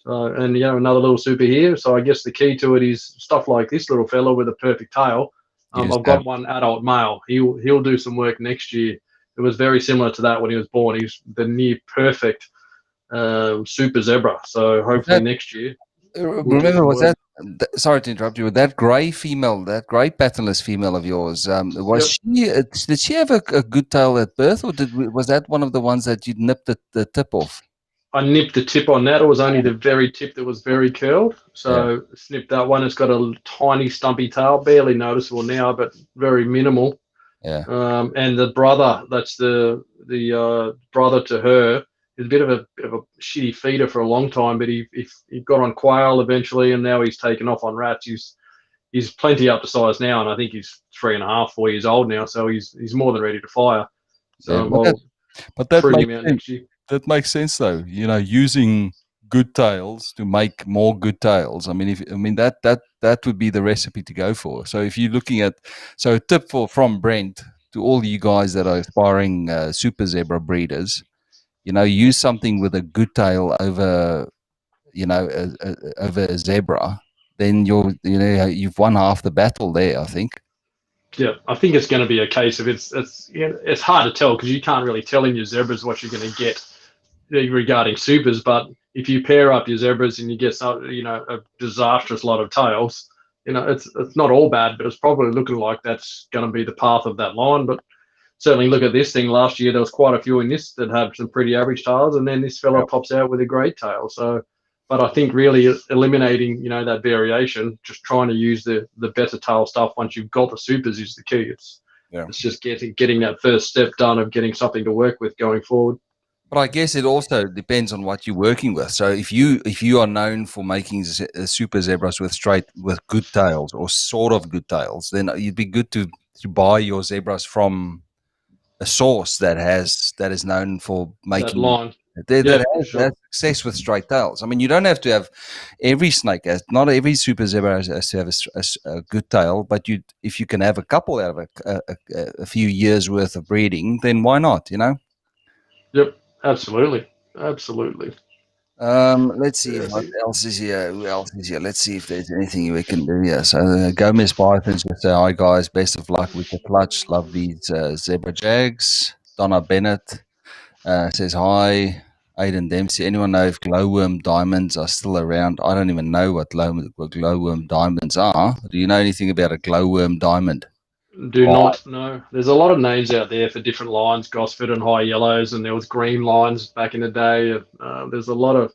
[SPEAKER 2] And another little super here. So I guess the key to it is stuff like this little fella with a perfect tail.
[SPEAKER 1] Use
[SPEAKER 2] I've
[SPEAKER 1] that.
[SPEAKER 2] got one adult male. He'll do some work next year. It was very similar to that when he was born. He's the near perfect super zebra. So hopefully next year we'll do
[SPEAKER 1] Remember,
[SPEAKER 2] some
[SPEAKER 1] was
[SPEAKER 2] work.
[SPEAKER 1] sorry to interrupt you, that grey female, that grey patternless female of yours, was
[SPEAKER 2] Yep.
[SPEAKER 1] she, did she have a good tail at birth, or was that one of the ones that you nipped the tip off?
[SPEAKER 2] I nipped the tip on that. It was only the very tip that was very curled.
[SPEAKER 1] Yeah,
[SPEAKER 2] So snipped that one. It's got a tiny stumpy tail, barely noticeable now, but very minimal.
[SPEAKER 1] yeah,
[SPEAKER 2] And the brother, that's the brother to her, is a bit of a shitty feeder for a long time, but he got on quail eventually, and now he's taken off on rats. He's plenty up to size now, and I think he's 3.5, 4 years old now, so he's more than ready to fire.
[SPEAKER 1] yeah.
[SPEAKER 2] So I'll
[SPEAKER 1] But that
[SPEAKER 2] prune
[SPEAKER 1] makes
[SPEAKER 2] him out
[SPEAKER 1] sense.
[SPEAKER 2] next year.
[SPEAKER 1] That makes sense, though. Using good tails to make more good tails. I mean that would be the recipe to go for. So if you're looking at, so a tip from Brent to all you guys that are aspiring super zebra breeders, use something with a good tail over, over a zebra. Then you've won half the battle there, I think.
[SPEAKER 2] Yeah, I think it's going to be a case of it's hard to tell because you can't really tell in your zebras what you're going to get regarding supers. But if you pair up your zebras and you get a disastrous lot of tails, it's not all bad, but it's probably looking like that's going to be the path of that line. But certainly look at this thing. Last year there was quite a few in this that have some pretty average tails, and then this fella pops out with a great tail. So, but I think really eliminating that variation, just trying to use the better tail stuff once you've got the supers is the key. It's just getting that first step done of getting something to work with going forward.
[SPEAKER 1] But I guess it also depends on what you're working with. So if you are known for making super zebras with good tails or sort of good tails, then it'd be good to buy your zebras from a source that is known for
[SPEAKER 2] That
[SPEAKER 1] making
[SPEAKER 2] line.
[SPEAKER 1] that
[SPEAKER 2] For
[SPEAKER 1] has
[SPEAKER 2] sure.
[SPEAKER 1] success with straight tails. I mean, you don't have to have every snake. Not every super zebra has to have a good tail, but if you can have a couple out of a few years worth of breeding, then why not?
[SPEAKER 2] Yep. Absolutely.
[SPEAKER 1] Let's see
[SPEAKER 2] Yeah,
[SPEAKER 1] what else is here. Who else is here? Let's see if there's anything we can do here. So Gomez Pythons just say, hi guys, best of luck with the clutch. Love these zebra jags. Donna Bennett says hi. Aidan Dempsey, anyone know if glowworm diamonds are still around? I don't even know what glowworm diamonds are. Do you know anything about a glowworm diamond?
[SPEAKER 2] do not know. There's a lot of names out there for different lines, Gosford and High Yellows, and there was green lines back in the day. There's a lot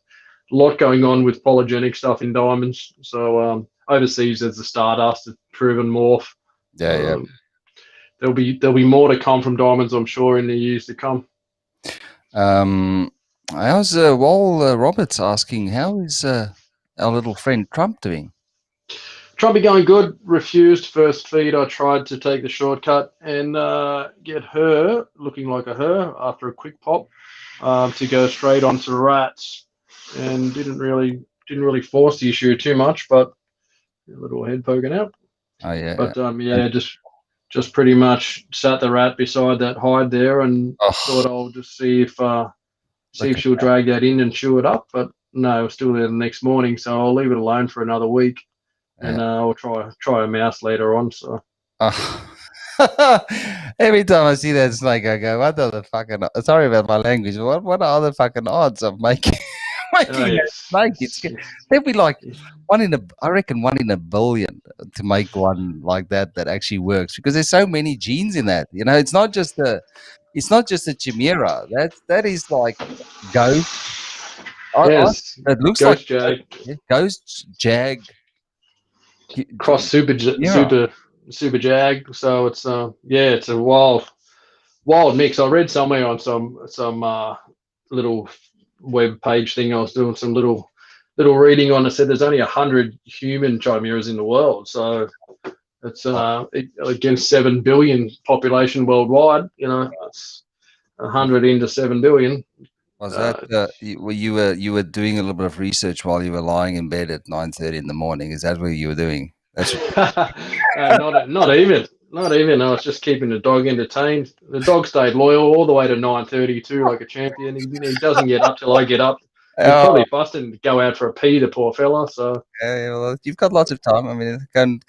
[SPEAKER 2] going on with polygenic stuff in diamonds. So overseas, there's the Stardust, the Proven Morph.
[SPEAKER 1] Yeah.
[SPEAKER 2] There'll be more to come from diamonds, I'm sure, in the years to come.
[SPEAKER 1] How's Wal Roberts asking, how is our little friend Trump doing?
[SPEAKER 2] Trumpy going good. Refused first feed. I tried to take the shortcut and get her looking like a her after a quick pop to go straight onto rats, and didn't really force the issue too much, but a little head poking out.
[SPEAKER 1] Oh yeah.
[SPEAKER 2] But just pretty much sat the rat beside that hide there and thought I'll just see if she'll drag that in and chew it up. But no, it was still there the next morning, so I'll leave it alone for another week. And I'll try a mouse later on. So
[SPEAKER 1] Every time I see that snake, I go, "What are the fucking?" Sorry about my language. What are the fucking odds of making
[SPEAKER 2] Oh
[SPEAKER 1] making that
[SPEAKER 2] yes,
[SPEAKER 1] snake? There'd be like
[SPEAKER 2] yes.
[SPEAKER 1] I reckon 1 in 1 billion to make one like that actually works because there's so many genes in that. It's not just a chimera. That is like ghost.
[SPEAKER 2] Yes.
[SPEAKER 1] It looks like
[SPEAKER 2] Ghost Jag,
[SPEAKER 1] ghost jag
[SPEAKER 2] cross
[SPEAKER 1] chimera.
[SPEAKER 2] super Jag. So it's yeah, it's a wild mix. I read somewhere on some little web page thing. I was doing some little reading on. It said there's only 100 human chimeras in the world. So it's against 7 billion population worldwide. It's 100 into 7 billion.
[SPEAKER 1] Was that
[SPEAKER 2] Uh,
[SPEAKER 1] you were doing a little bit of research while you were lying in bed at 9:30 in the morning? Is that what you were doing? That's what.
[SPEAKER 2] not even. Not even. I was just keeping the dog entertained. The dog stayed loyal all the way to 9:32, like a champion. He doesn't get up till I get up. He's
[SPEAKER 1] Oh,
[SPEAKER 2] probably busting to go out for a pee, the poor fella. So
[SPEAKER 1] yeah, well, you've got lots of time. I mean, can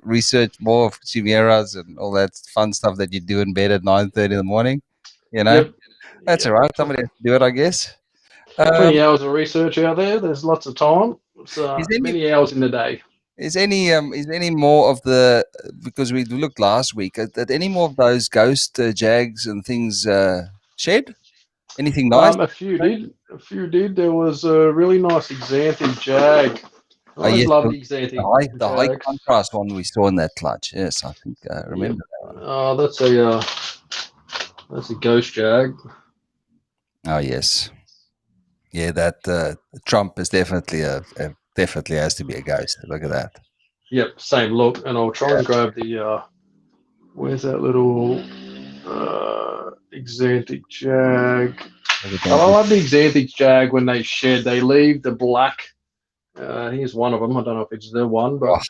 [SPEAKER 1] research more of chimeras and all that fun stuff that you do in bed at 9:30 in the morning. You know,
[SPEAKER 2] yep,
[SPEAKER 1] that's
[SPEAKER 2] yep.
[SPEAKER 1] all right. Somebody has to do it, I guess. Um,
[SPEAKER 2] 20 hours of research out there. There's lots of time. It's
[SPEAKER 1] is any
[SPEAKER 2] many hours in the day.
[SPEAKER 1] is any more of the because we looked last week at any more of those ghost jags and things shed? Anything nice?
[SPEAKER 2] A few did. A few did. There was a really nice Xanthic Jag. I
[SPEAKER 1] Oh
[SPEAKER 2] always
[SPEAKER 1] yes,
[SPEAKER 2] loved
[SPEAKER 1] the,
[SPEAKER 2] the Xanthic
[SPEAKER 1] the high
[SPEAKER 2] Jags.
[SPEAKER 1] contrast one we saw in that clutch. Yes, I think I
[SPEAKER 2] Yep.
[SPEAKER 1] remember that one.
[SPEAKER 2] That's a Ghost Jag.
[SPEAKER 1] Oh yes, yeah. That Trump is definitely definitely has to be a ghost. Look at that.
[SPEAKER 2] Yep, same look. And I'll try and grab the where's that little Xanthic Jag?
[SPEAKER 1] Look
[SPEAKER 2] Oh, I
[SPEAKER 1] at
[SPEAKER 2] love the Xanthic Jag when they shed. They leave the black. Here's one of them. I don't know if it's the one,
[SPEAKER 1] oh,
[SPEAKER 2] but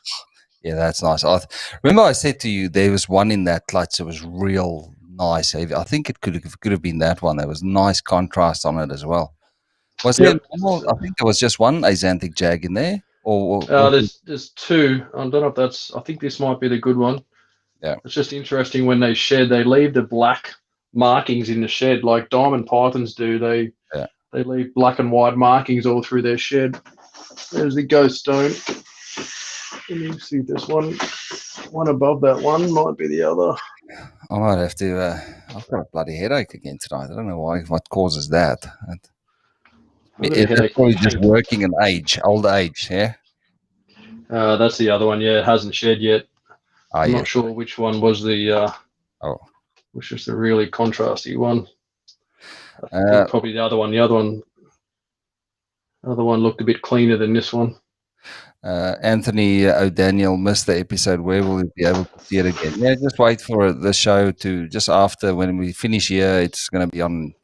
[SPEAKER 1] yeah, that's nice. Remember I said to you there was one in that clutch that was real nice. I think it could have been that one. There was nice contrast on it as well. Was there
[SPEAKER 2] yep.
[SPEAKER 1] normal? I think there was just one Axanthic Jag in there, or was it?
[SPEAKER 2] There's two. I don't know if that's. I think this might be the good one.
[SPEAKER 1] Yeah,
[SPEAKER 2] It's just interesting when they shed. They leave the black markings in the shed like diamond pythons do.
[SPEAKER 1] yeah.
[SPEAKER 2] They leave black and white markings all through their shed. There's the ghost stone. Let me see if there's one above that one. Might be the other.
[SPEAKER 1] I might have to. I've got a bloody headache again tonight. I don't know why. What causes that?
[SPEAKER 2] I've got a
[SPEAKER 1] It's
[SPEAKER 2] headache
[SPEAKER 1] probably just
[SPEAKER 2] again.
[SPEAKER 1] working in age, old age. Yeah.
[SPEAKER 2] That's the other one. Yeah, it hasn't shed yet.
[SPEAKER 1] Ah,
[SPEAKER 2] I'm
[SPEAKER 1] yes.
[SPEAKER 2] not sure which one was
[SPEAKER 1] Oh,
[SPEAKER 2] which was the really contrasty one. I
[SPEAKER 1] uh,
[SPEAKER 2] think probably the other one. The other one looked a bit cleaner than this one.
[SPEAKER 1] Anthony O'Daniel missed the episode. Where will we be able to see it again? Yeah, just wait for the show to just after when we finish here. It's going to be on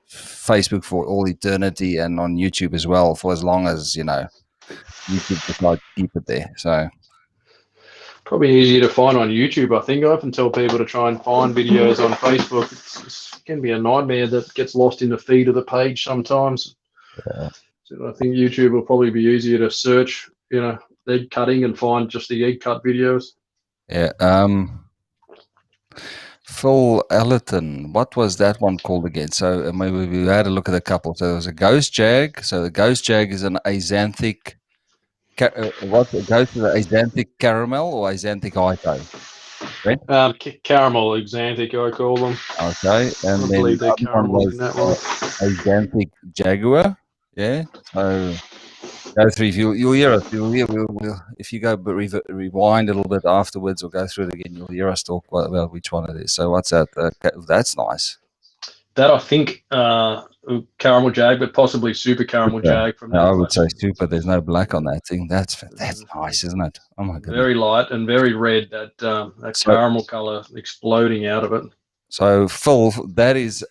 [SPEAKER 1] Facebook for all eternity and on YouTube as well for as long as YouTube decides to keep it there. So
[SPEAKER 2] Probably easier to find on YouTube. I think I often tell people to try and find videos on Facebook. It can be a nightmare that gets lost in the feed of the page sometimes. So I think YouTube will probably be easier to search, egg cutting and find just the egg cut videos.
[SPEAKER 1] yeah. Phil Ellerton, what was that one called again? So maybe we had a look at a couple. So there was a ghost jag. So the ghost jag is an axanthic. What goes to the axanthic caramel or axanthic hito? Right?
[SPEAKER 2] Caramel Xanthic, I call them.
[SPEAKER 1] Okay, and
[SPEAKER 2] I
[SPEAKER 1] then
[SPEAKER 2] believe
[SPEAKER 1] the
[SPEAKER 2] they're
[SPEAKER 1] other one
[SPEAKER 2] caramels in
[SPEAKER 1] was
[SPEAKER 2] that one.
[SPEAKER 1] axanthic jaguar. Yeah. So go through. If you'll hear us. You'll hear. We'll if you go but rewind a little bit afterwards or go through it again, you'll hear us talk about which one it is. So what's that? That's nice.
[SPEAKER 2] That I think caramel jag, but possibly super caramel
[SPEAKER 1] Super.
[SPEAKER 2] jag from
[SPEAKER 1] I
[SPEAKER 2] that
[SPEAKER 1] would say
[SPEAKER 2] collection.
[SPEAKER 1] super. There's no black on that thing. That's nice, isn't it? Oh my goodness.
[SPEAKER 2] Very light and very red. That
[SPEAKER 1] So,
[SPEAKER 2] caramel color exploding out of it.
[SPEAKER 1] so Phil, that is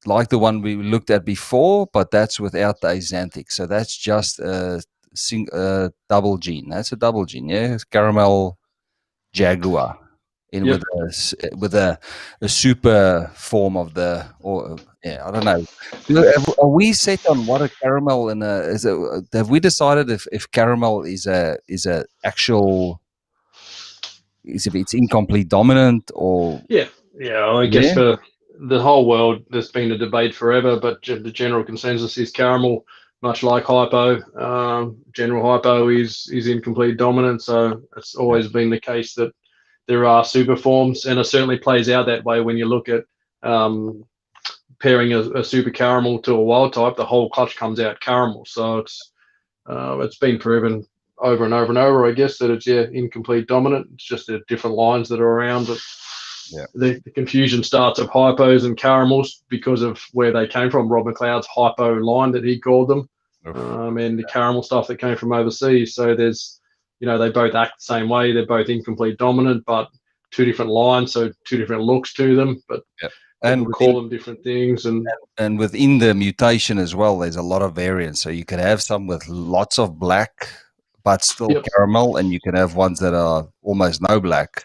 [SPEAKER 1] like the one we looked at before, but that's without the axanthic. So that's just a double gene. That's a double gene, yeah. It's caramel jaguar in
[SPEAKER 2] Yep.
[SPEAKER 1] with a super form of the or yeah. I don't know. Are we set on what a caramel and is it? Have we decided if caramel is a actual is if it's incomplete dominant or
[SPEAKER 2] Yeah, I guess for the whole world, there's been a debate forever, but the general consensus is caramel, much like hypo. General hypo is incomplete dominant, so it's always been the case that there are super forms, and it certainly plays out that way when you look at pairing a super caramel to a wild type. The whole clutch comes out caramel, so it's been proven over and over and over, I guess, that it's incomplete dominant. It's just the different lines that are around. But the confusion starts of hypos and caramels because of where they came from. Rob McLeod's hypo line that he called them, and the caramel stuff that came from overseas. So there's, they both act the same way. They're both incomplete dominant, but two different lines, so two different looks to them. But and call them different things,
[SPEAKER 1] and within the mutation as well, there's a lot of variance. So you can have some with lots of black, but still caramel, and you can have ones that are almost no black,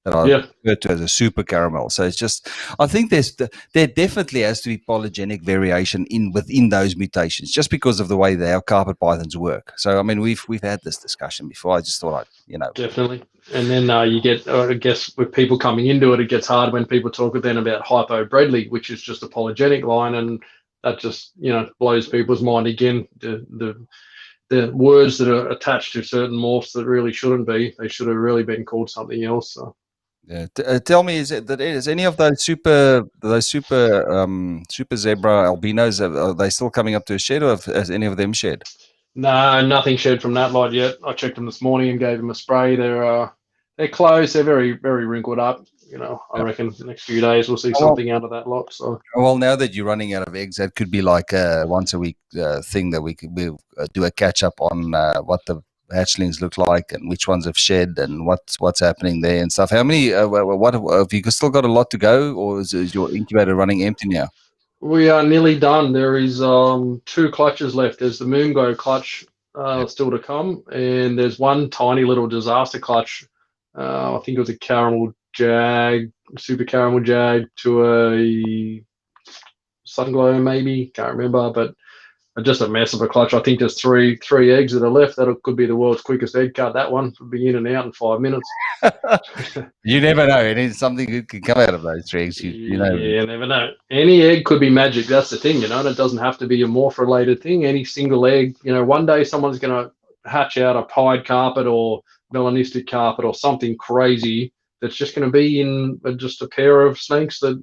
[SPEAKER 1] that are referred to as a super caramel. So it's just, I think there definitely has to be polygenic variation within those mutations, just because of the way our carpet pythons work. So I mean, we've had this discussion before. I just thought
[SPEAKER 2] definitely. And then you get, I guess, with people coming into it, it gets hard when people talk then about hypo Bredli, which is just a polygenic line, and that just blows people's mind again. The words that are attached to certain morphs that really shouldn't be. They should have really been called something else. So.
[SPEAKER 1] Yeah. Tell me, is any of those super zebra albinos, are they still coming up to a shed, or has any of them shed?
[SPEAKER 2] No, nothing shed from that lot yet. I checked them this morning and gave them a spray. They're closed. They're very, very wrinkled up. I reckon the next few days we'll see something out of that lot. So,
[SPEAKER 1] well, now that you're running out of eggs, that could be like a once a week thing that we'll do a catch up on what the hatchlings look like and which ones have shed and what's happening there and stuff. How many? What have you still got a lot to go, or is your incubator running empty now?
[SPEAKER 2] We are nearly done. There is 2 clutches left. There's the Moonglow clutch still to come, and there's one tiny little disaster clutch. I think it was a caramel jag, super caramel jag to a Sunglow maybe. Can't remember, but just a mess of a clutch. I think there's three eggs that are left. That could be the world's quickest egg cut. That one would be in and out in 5 minutes.
[SPEAKER 1] You never know. It is something good can come out of those 3 eggs. You know.
[SPEAKER 2] Yeah, never know. Any egg could be magic. That's the thing, and it doesn't have to be a morph-related thing. Any single egg, one day someone's going to hatch out a pied carpet or melanistic carpet or something crazy that's just going to be in just a pair of snakes that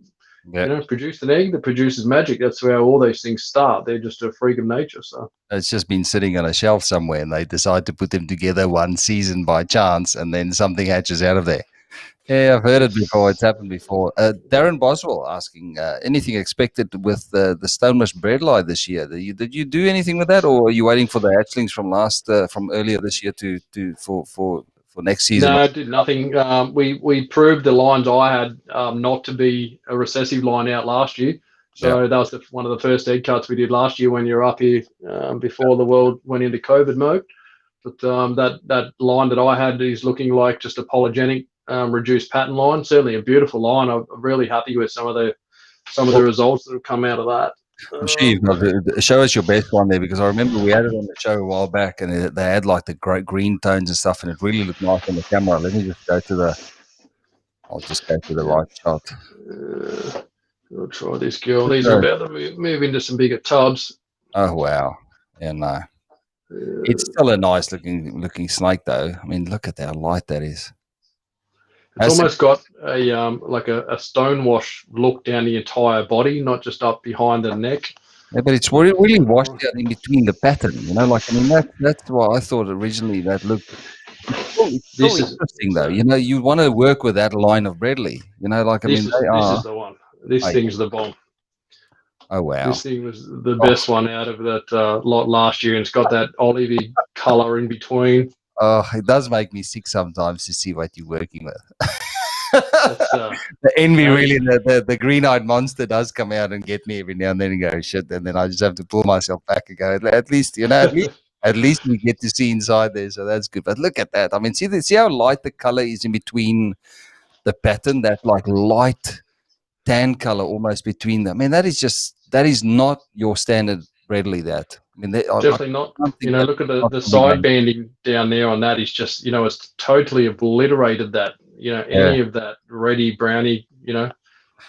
[SPEAKER 2] produced an egg that produces magic. That's how all these things start. They're just a freak of nature. So
[SPEAKER 1] it's just been sitting on a shelf somewhere, and they decide to put them together one season by chance, and then something hatches out of there. Yeah, I've heard it before. It's happened before. Darren Boswell asking, anything expected with the Stonemush breadlie this year? Did you do anything with that, or are you waiting for the hatchlings from earlier this year for next season?
[SPEAKER 2] No, I did nothing. We proved the lines I had not to be a recessive line out last year. So that was one of the first egg cuts we did last year when you were up here before the world went into COVID mode. But that line that I had is looking like just a polygenic reduced pattern line. Certainly a beautiful line. I'm really happy with some of the results that have come out of that.
[SPEAKER 1] I'm sure you've got to show us your best one there, because I remember we had it on the show a while back, and they had like the great green tones and stuff, and it really looked nice on the camera. Let me just go to the. I'll just go to the right shot.
[SPEAKER 2] I'll try this girl. These are about to move into some bigger tubs.
[SPEAKER 1] Oh wow! Yeah, no. It's still a nice looking snake, though. I mean, look at how light that is.
[SPEAKER 2] It's almost got a like a stonewash look down the entire body, not just up behind the neck.
[SPEAKER 1] Yeah, but it's really washed out in between the pattern. That's what I thought originally. That looked. It's so interesting, though. You want to work with that line of Bredli.
[SPEAKER 2] This is the one. This thing's the bomb.
[SPEAKER 1] Oh wow!
[SPEAKER 2] This thing was the best one out of that lot last year, and it's got that olivey color in between.
[SPEAKER 1] Oh, it does make me sick sometimes to see what you're working with. The envy, really, the green-eyed monster does come out and get me every now and then and go, shit, and then I just have to pull myself back and go, at least we get to see inside there, so that's good. But look at that. I mean, see how light the color is in between the pattern, that like light tan color almost between them. I mean, that is not your standard Bredli, that. I mean,
[SPEAKER 2] definitely not. Look at the side banding down there on that is just, it's totally obliterated that.
[SPEAKER 1] Yeah.
[SPEAKER 2] any of that reddy browny,
[SPEAKER 1] Did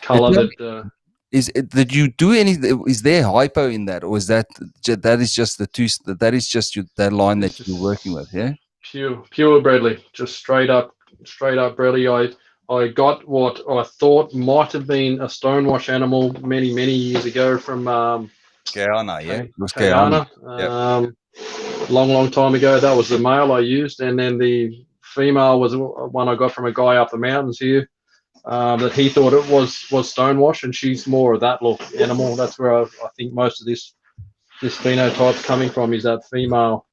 [SPEAKER 2] color
[SPEAKER 1] you,
[SPEAKER 2] that.
[SPEAKER 1] did you do any? Is there hypo in that, or is that is just the two? That is just that line
[SPEAKER 2] It's
[SPEAKER 1] that you're working
[SPEAKER 2] just
[SPEAKER 1] with? Yeah.
[SPEAKER 2] pure Bredli, just straight up Bredli. I got what I thought might have been a stonewash animal many years ago from
[SPEAKER 1] Guyana, yeah. It was Guyana.
[SPEAKER 2] Guyana.
[SPEAKER 1] Yeah.
[SPEAKER 2] Long time ago. That was the male I used, and then the female was one I got from a guy up the mountains here. That he thought it was stonewash, and she's more of that look animal. That's where I think most of this phenotype's coming from, is that female.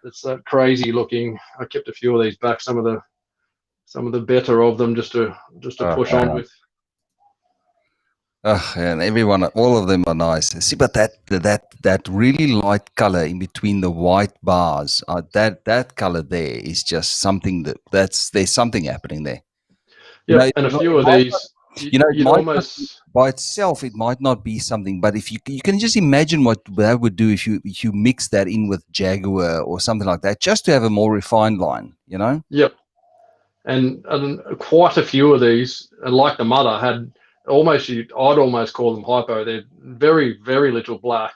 [SPEAKER 2] It's that crazy looking. I kept a few of these back. Some of the better of them, just to push on with.
[SPEAKER 1] Oh, and everyone, all of them are nice. See, but that really light color in between the white bars, that color there is just something there's something happening there.
[SPEAKER 2] Yep, and a few of these,
[SPEAKER 1] It
[SPEAKER 2] you'd
[SPEAKER 1] might not be,
[SPEAKER 2] almost.
[SPEAKER 1] by itself, it might not be something, but if you can just imagine what that would do if you mix that in with Jaguar or something like that, just to have a more refined line,
[SPEAKER 2] Yep, and quite a few of these, like the mother, had I'd almost call them hypo. They're very little black.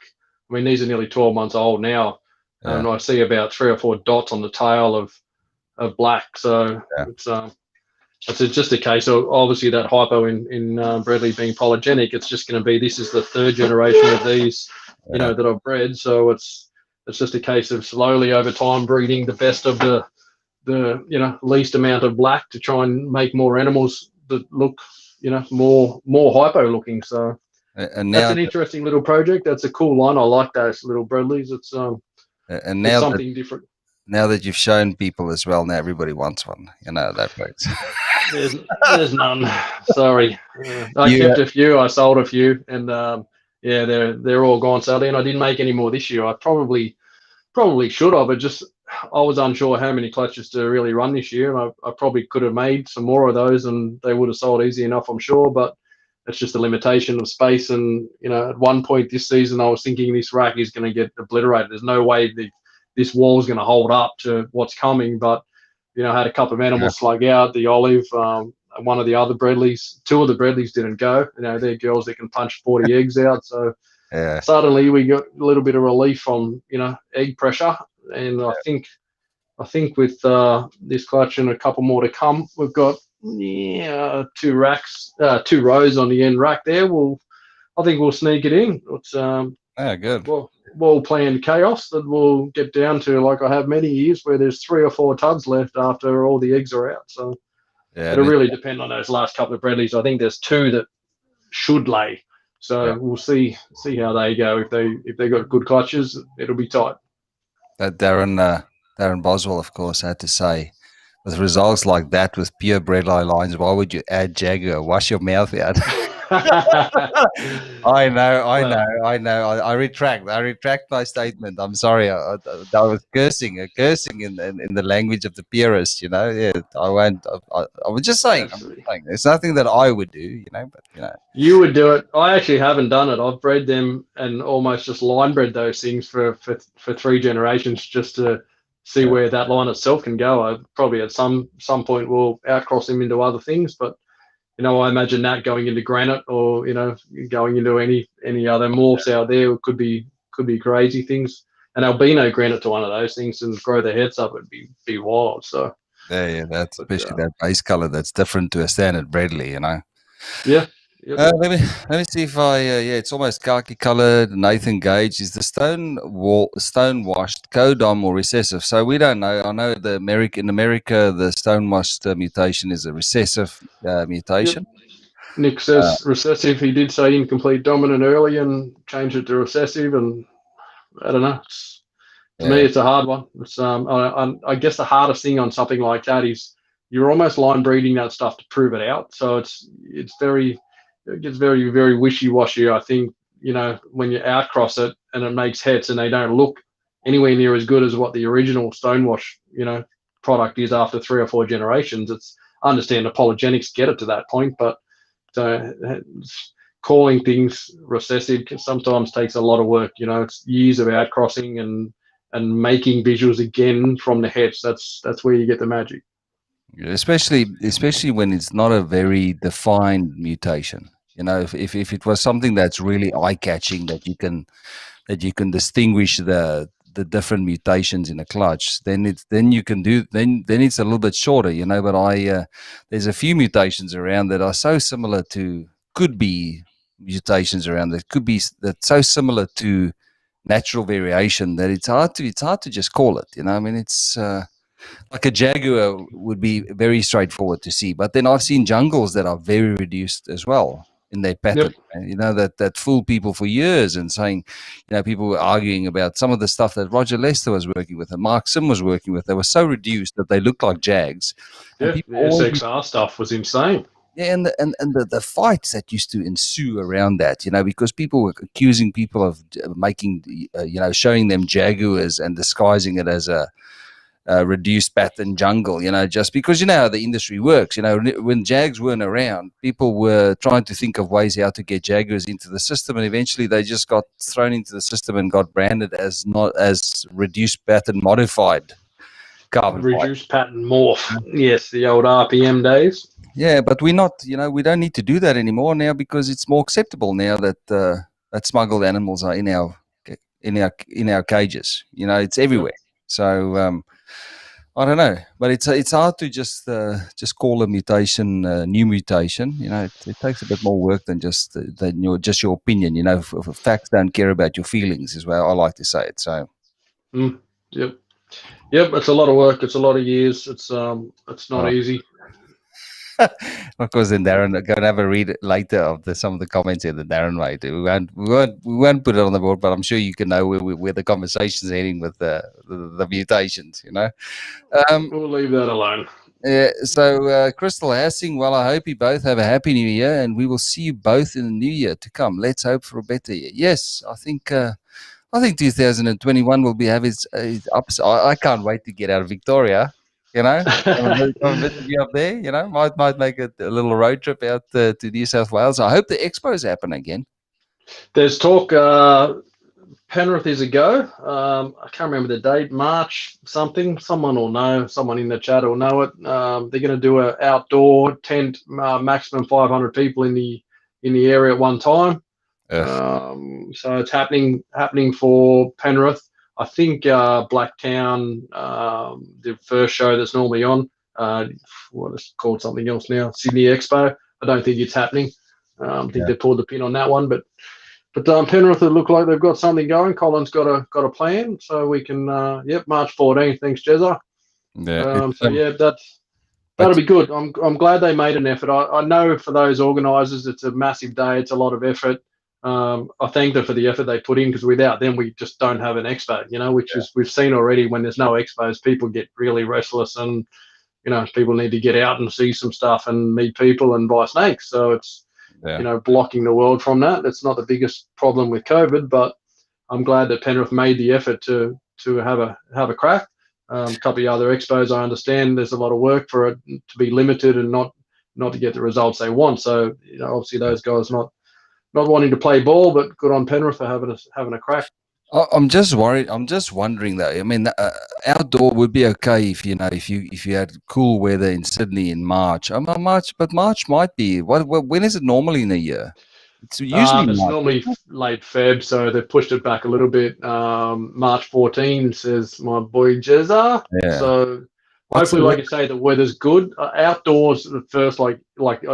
[SPEAKER 2] I mean, these are nearly 12 months old now, and
[SPEAKER 1] Yeah,
[SPEAKER 2] I see about 3 or 4 dots on the tail of black. So
[SPEAKER 1] yeah,
[SPEAKER 2] it's just a case of, obviously, that hypo in Bredli being polygenic. It's just going to be, this is the third generation of these,
[SPEAKER 1] yeah.
[SPEAKER 2] that I've bred. So it's just a case of slowly over time breeding the best of the least amount of black to try and make more animals that look more hypo looking. So
[SPEAKER 1] And
[SPEAKER 2] that's
[SPEAKER 1] now,
[SPEAKER 2] an interesting little project. That's a cool one. I like those little Bredlis.
[SPEAKER 1] and
[SPEAKER 2] It's
[SPEAKER 1] now that
[SPEAKER 2] something different.
[SPEAKER 1] now that you've shown people as well, now everybody wants one. That works.
[SPEAKER 2] There's none. Sorry, I
[SPEAKER 1] You,
[SPEAKER 2] kept a few. I sold a few, and yeah, they're all gone sadly. And I didn't make any more this year. I probably should have. But just, I was unsure how many clutches to really run this year. And I probably could have made some more of those, and they would have sold easy enough, I'm sure. But it's just a limitation of space. And at one point this season, I was thinking this rack is going to get obliterated. There's no way this wall is going to hold up to what's coming. But I had a couple of
[SPEAKER 1] yeah,
[SPEAKER 2] animals slug out. The olive, one of the other Bredlis, two of the Bredlis didn't go. They're girls that can punch 40 eggs out. So
[SPEAKER 1] yeah.
[SPEAKER 2] suddenly we got a little bit of relief from egg pressure. And I think with this clutch and a couple more to come, we've got 2 racks, 2 rows on the end rack there. I think we'll sneak it in. It's
[SPEAKER 1] Yeah, good.
[SPEAKER 2] well planned chaos that will get down to, like I have many years, where there's 3 or 4 tubs left after all the eggs are out. So
[SPEAKER 1] Yeah,
[SPEAKER 2] it'll really depend on those last couple of Bredlis. I think there's 2 that should lay.
[SPEAKER 1] yeah.
[SPEAKER 2] So we'll see how they go. If they got good clutches, it'll be tight.
[SPEAKER 1] That Darren Boswell, of course, had to say, with results like that with pure breadline lines, why would you add Jaguar? Wash your mouth out. I know.
[SPEAKER 2] Well,
[SPEAKER 1] I retract my statement. I'm sorry. I was cursing in the language of the purist. Yeah, I won't. I was just saying. I'm just
[SPEAKER 2] absolutely.
[SPEAKER 1] saying. It's nothing that I would do. But
[SPEAKER 2] You would do it. I actually haven't done it. I've bred them and almost just line bred those things for 3 generations, just to see
[SPEAKER 1] yeah,
[SPEAKER 2] where that line itself can go. I probably at some point will outcross them into other things, but I imagine that going into granite, or going into any other morphs out there, could be crazy things. An albino granite to one of those things and grow their heads up, would be wild. So,
[SPEAKER 1] yeah. That's
[SPEAKER 2] but
[SPEAKER 1] especially that base color that's different to a standard Bredli.
[SPEAKER 2] yeah, yep.
[SPEAKER 1] Let me see if yeah, it's almost khaki colored. Nathan Gage is the stone washed codom or recessive. So we don't know. I know in America the stone washed mutation is a recessive
[SPEAKER 2] Yep.
[SPEAKER 1] mutation.
[SPEAKER 2] Nick
[SPEAKER 1] Uh,
[SPEAKER 2] says recessive. He did say incomplete dominant early and changed it to recessive, and I don't know. To me,
[SPEAKER 1] yeah,
[SPEAKER 2] it's a hard one. It's I guess the hardest thing on something like that is you're almost line breeding that stuff to prove it out. So it gets very wishy washy. I think when you outcross it and it makes hets and they don't look anywhere near as good as what the original stonewash product is after 3 or 4 generations. It's, I understand apologetics get it to that point, but calling things recessive sometimes takes a lot of work. It's years of outcrossing and making visuals again from the heads. That's where you get the magic.
[SPEAKER 1] Especially when it's not a very defined mutation. If it was something that's really eye catching that you can distinguish the different mutations in a clutch, then you can do then it's a little bit shorter. But there's a few mutations around that are so similar to could be mutations around that could be that's so similar to natural variation that it's hard to just call it. I mean, it's like a jaguar would be very straightforward to see, but then I've seen jungles that are very reduced as well in their
[SPEAKER 2] Yep.
[SPEAKER 1] pattern. That fooled people for years, and saying, people were arguing about some of the stuff that Roger Lester was working with and Mark Sim was working with. They were so reduced that they looked like jags, and
[SPEAKER 2] Yeah.
[SPEAKER 1] people
[SPEAKER 2] The
[SPEAKER 1] always
[SPEAKER 2] SXR stuff was insane.
[SPEAKER 1] yeah, and the fights that used to ensue around that, because people were accusing people of making, showing them jaguars and disguising it as a reduced pattern jungle, just because how the industry works. When Jags weren't around, people were trying to think of ways how to get Jaguars into the system, and eventually they just got thrown into the system and got branded as not as reduced pattern modified carbon fiber.
[SPEAKER 2] Reduced pattern morph. Yes, the old RPM days.
[SPEAKER 1] Yeah, but we're not, we don't need to do that anymore now because it's more acceptable now that smuggled animals are in our cages. It's
[SPEAKER 2] Yep.
[SPEAKER 1] everywhere. So I don't know, but it's hard to just call a mutation new mutation. It takes a bit more work than just your opinion. Facts don't care about your feelings, is where I like to say it. So
[SPEAKER 2] Yep. Yep. It's a lot of work. It's a lot of years. It's not
[SPEAKER 1] uh,
[SPEAKER 2] easy.
[SPEAKER 1] of course, then Darren, go and have a read later of some of the comments here that Darren made. We won't put it on the board, but I'm sure you can know where the conversation's heading with the mutations.
[SPEAKER 2] We'll leave that alone.
[SPEAKER 1] So Crystal Hassing, well, I hope you both have a happy new year, and we will see you both in the new year to come. Let's hope for a better year. Yes, I think 2021 will have its ups. I can't wait to get out of Victoria. Come visit you up there. Might make a little road trip out to New South Wales. I hope the expos happen again.
[SPEAKER 2] There's talk. Penrith is a go. I can't remember the date. March something. Someone will know. Someone in the chat will know it. They're going to do an outdoor tent, maximum 500 people in the area at one time. So it's happening for Penrith. I think Blacktown, the first show that's normally on, what is called something else now, Sydney Expo. I don't think it's happening. I think they pulled the pin on that one, but Penrith look like they've got something going. Colin's got a plan, so we can. March 14th. Thanks, Jezza. That'll be good. I'm glad they made an effort. I know for those organisers, it's a massive day. It's a lot of effort. I thank them for the effort they put in, because without them, we just don't have an expo. Is we've seen already when there's no expos, people get really restless, and people need to get out and see some stuff and meet people and buy snakes. So it's blocking the world from that. It's not the biggest problem with COVID, but I'm glad that Penrith made the effort to have a crack. A couple of other expos, I understand there's a lot of work for it to be limited and not to get the results they want. So obviously those guys not wanting to play ball, but good on Penrith for having a crack.
[SPEAKER 1] I'm just worried. I'm just wondering though. I mean, outdoor would be okay if you had cool weather in Sydney in March. But March might be. When is it normally in a year? It's usually
[SPEAKER 2] it's
[SPEAKER 1] March.
[SPEAKER 2] normally late Feb, so they've pushed it back a little bit. March 14 says my boy Jezza.
[SPEAKER 1] Yeah.
[SPEAKER 2] So hopefully, like you say, the weather's good. Outdoors, the first like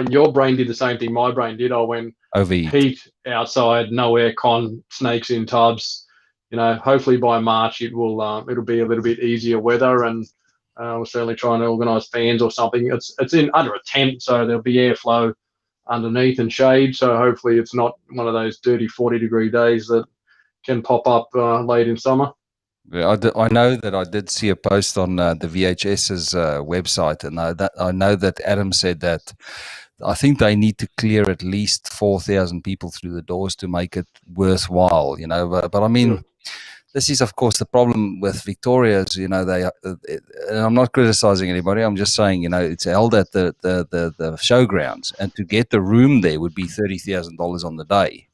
[SPEAKER 2] your brain did the same thing my brain did. I went heat outside, no aircon, snakes in tubs. Hopefully by March it'll be a little bit easier weather, and we're certainly trying to organise fans or something. It's in under a tent, so there'll be airflow underneath and shade. So hopefully it's not one of those dirty 40-degree days that can pop up late in summer.
[SPEAKER 1] Yeah, I know that I did see a post on the VHS's website, and I know that Adam said that I think they need to clear at least 4,000 people through the doors to make it worthwhile. But I mean, this is of course the problem with Victoria. Is and I'm not criticizing anybody. I'm just saying it's held at the showgrounds, and to get the room there would be $30,000 on the day.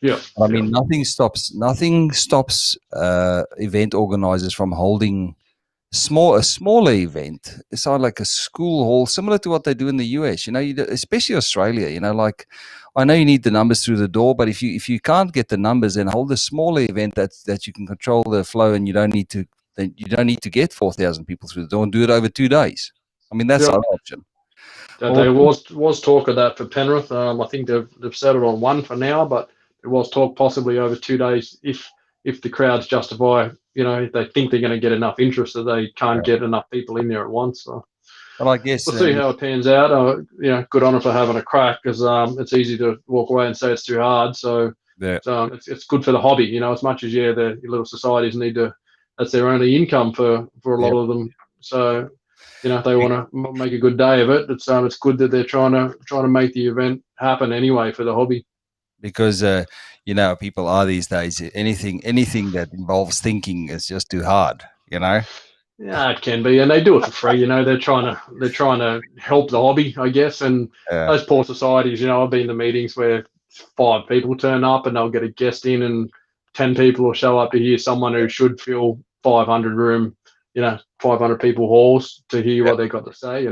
[SPEAKER 2] Yeah,
[SPEAKER 1] I mean, nothing stops event organizers from holding a smaller event. It's like a school hall, similar to what they do in the US. Especially Australia. Like I know you need the numbers through the door, but if you can't get the numbers, then hold a smaller event that you can control the flow, and you don't need to get 4,000 people through the door, and do it over 2 days. I mean, that's
[SPEAKER 2] Yep.
[SPEAKER 1] our option.
[SPEAKER 2] There was talk of that for Penrith. I think they've settled on one for now, but there was talk possibly over 2 days if the crowds justify. If they think they're going to get enough interest that they can't get enough people in there at once. So
[SPEAKER 1] Well, I guess
[SPEAKER 2] we'll see how it pans out. Good on it for having a crack, because it's easy to walk away and say it's too hard. So
[SPEAKER 1] yeah.
[SPEAKER 2] it's good for the hobby. As much as the little societies need to. That's their only income for a lot of them. So if they want to make a good day of it, it's good that they're trying to make the event happen anyway for the hobby.
[SPEAKER 1] Because people are these days. Anything that involves thinking is just too hard.
[SPEAKER 2] Yeah, it can be, and they do it for free. They're trying to help the hobby, I guess. And those poor societies, I've been to meetings where 5 people turn up and they'll get a guest in, and 10 people will show up to hear someone who should fill 500 room, 500 people halls to hear what they got to say.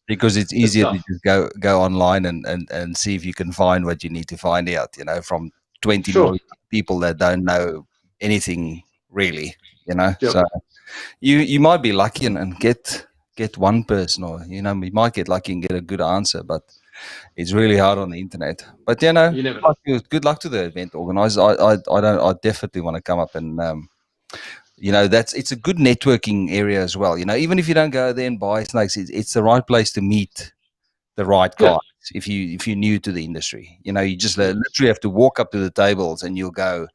[SPEAKER 1] Because it's easier to just go online and see if you can find what you need to find out. From 20 million people that don't know anything really.
[SPEAKER 2] Yep.
[SPEAKER 1] So you might be lucky and get one person, or you might get lucky and get a good answer, but it's really hard on the internet. But
[SPEAKER 2] you never know.
[SPEAKER 1] good luck to the event organizer. I definitely want to come up and it's a good networking area as well. Even if you don't go there and buy snakes, it's the right place to meet the right guys. If you're new to the industry, you just literally have to walk up to the tables and you'll go,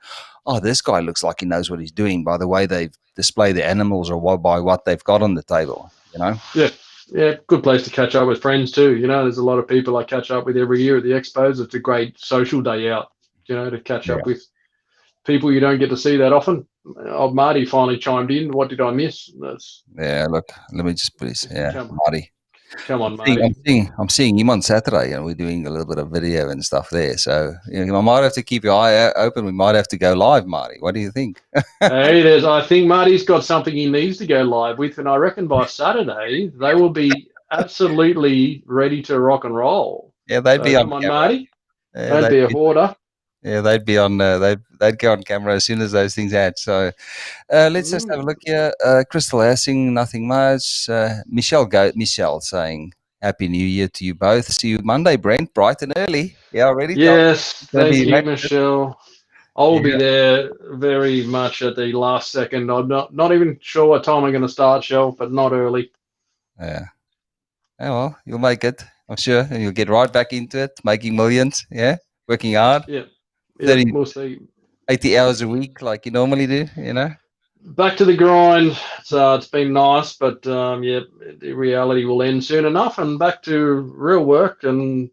[SPEAKER 1] oh, this guy looks like he knows what he's doing by the way they display the animals, or by what they've got on the table.
[SPEAKER 2] Yeah, good place to catch up with friends too. There's a lot of people I catch up with every year at the expos. It's a great social day out, to catch up with people you don't get to see that often. Marty finally chimed in. What did I miss?
[SPEAKER 1] Look, let me just put this. Marty.
[SPEAKER 2] Come on, Marty.
[SPEAKER 1] I'm seeing him on Saturday, and we're doing a little bit of video and stuff there. So I might have to keep your eye open. We might have to go live, Marty. What do you think?
[SPEAKER 2] I think Marty's got something he needs to go live with, and I reckon by Saturday they will be absolutely ready to rock and roll.
[SPEAKER 1] Yeah, they'd be on.
[SPEAKER 2] Come on, Marty. Don't be a hoarder.
[SPEAKER 1] Yeah, they'd be on. They'd go on camera as soon as those things hatch. So let's just have a look here. Crystal Hassing, nothing much. Michelle saying Happy New Year to you both. See you Monday, Brent, bright and early. Yeah, already.
[SPEAKER 2] Yes, thank you, Michelle. I'll be there very much at the last second. I'm not even sure what time I'm going to start, Shell, but not early.
[SPEAKER 1] Yeah. Oh, well, you'll make it, I'm sure. And you'll get right back into it, making millions. Yeah, working hard.
[SPEAKER 2] Yeah.
[SPEAKER 1] 30,
[SPEAKER 2] we'll see.
[SPEAKER 1] 80 hours a week like you normally do,
[SPEAKER 2] Back to the grind. It's been nice, but the reality will end soon enough, and back to real work and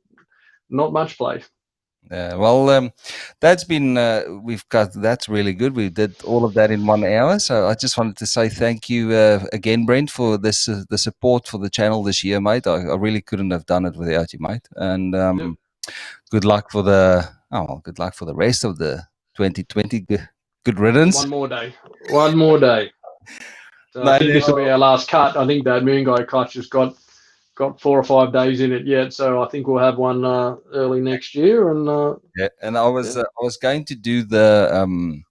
[SPEAKER 2] not much play.
[SPEAKER 1] Well, that's been that's really good. We did all of that in 1 hour. So I just wanted to say thank you again, Brent, for this the support for the channel this year, mate. I really couldn't have done it without you, mate. And good luck for the rest of the 2020. Good riddance.
[SPEAKER 2] One more day. So I think this will be our last cut. I think that Moon Guy Clutch has got 4 or 5 days in it yet, so I think we'll have one early next year. And
[SPEAKER 1] and I was going to do the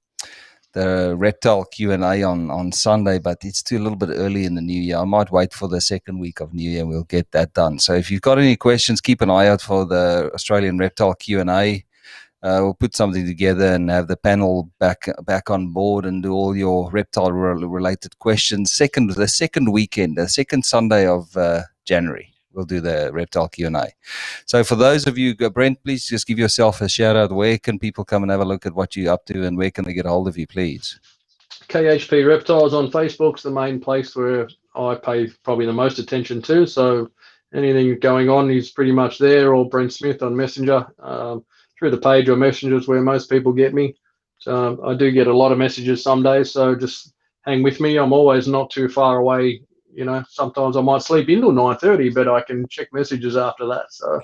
[SPEAKER 1] reptile Q&A on Sunday, but it's too a little bit early in the new year. I might wait for the second week of New Year and we'll get that done. So if you've got any questions, keep an eye out for the Australian reptile Q&A. We'll put something together and have the panel back on board and do all your reptile related questions. The second Sunday of January, we'll do the reptile Q&A. So for those of you, Brent, please just give yourself a shout out. Where can people come and have a look at what you're up to, and where can they get a hold of you, please?
[SPEAKER 2] KHP Reptiles on Facebook's the main place where I pay probably the most attention to. So anything going on is pretty much there, or Brent Smith on Messenger. Through the page or messengers where most people get me. So I do get a lot of messages some days, so just hang with me. I'm always not too far away. Sometimes I might sleep into 9:30, but I can check messages after that. So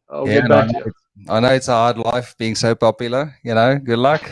[SPEAKER 2] I'll get back to you.
[SPEAKER 1] I know it's a hard life being so popular. Good luck.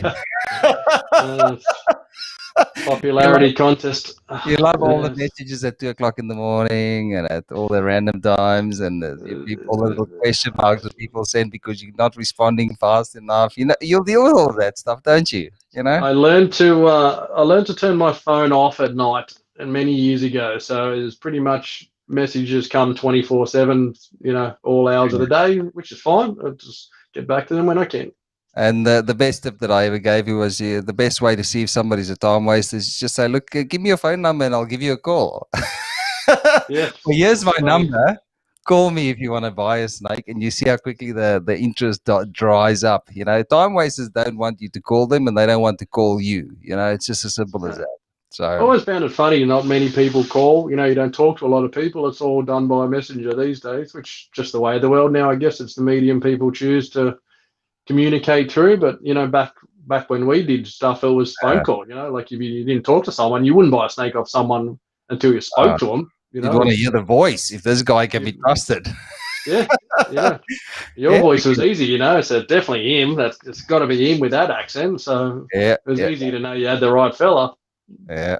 [SPEAKER 2] Popularity contest.
[SPEAKER 1] You love all the
[SPEAKER 2] Yes.
[SPEAKER 1] messages at 2 o'clock in the morning and at all the random times, and all the little question marks that people send because you're not responding fast enough. You know, you'll deal with all of that stuff, don't you? You know.
[SPEAKER 2] I learned to turn my phone off at night, and many years ago. So it's pretty much messages come 24/7. You know, all hours of the day, which is fine. I'll just get back to them when I can.
[SPEAKER 1] And the best tip that I ever gave you was the best way to see if somebody's a time waster is just say, look, give me your phone number and I'll give you a call.
[SPEAKER 2] Yeah,
[SPEAKER 1] Well, here's my
[SPEAKER 2] funny.
[SPEAKER 1] number. Call me if you want to buy a snake, and you see how quickly the interest dries up. You know, time wasters don't want you to call them, and they don't want to call you. You know, it's just as simple as that.
[SPEAKER 2] I
[SPEAKER 1] So
[SPEAKER 2] always found it funny. Not many people call. You know, you don't talk to a lot of people. It's all done by messenger these days, which just the way of the world now. I guess it's the medium people choose to communicate through. But you know, back when we did stuff, it was phone call. You know, like if you didn't talk to someone, you wouldn't buy a snake off someone until you spoke to them. You
[SPEAKER 1] you'd
[SPEAKER 2] know,
[SPEAKER 1] want to hear the voice if this guy can be trusted.
[SPEAKER 2] yeah, yeah. Your
[SPEAKER 1] Yeah,
[SPEAKER 2] voice was easy, you know, so definitely him. It's got to be him with that accent. So
[SPEAKER 1] yeah,
[SPEAKER 2] it was
[SPEAKER 1] yeah,
[SPEAKER 2] easy to know you had the right fella.
[SPEAKER 1] yeah.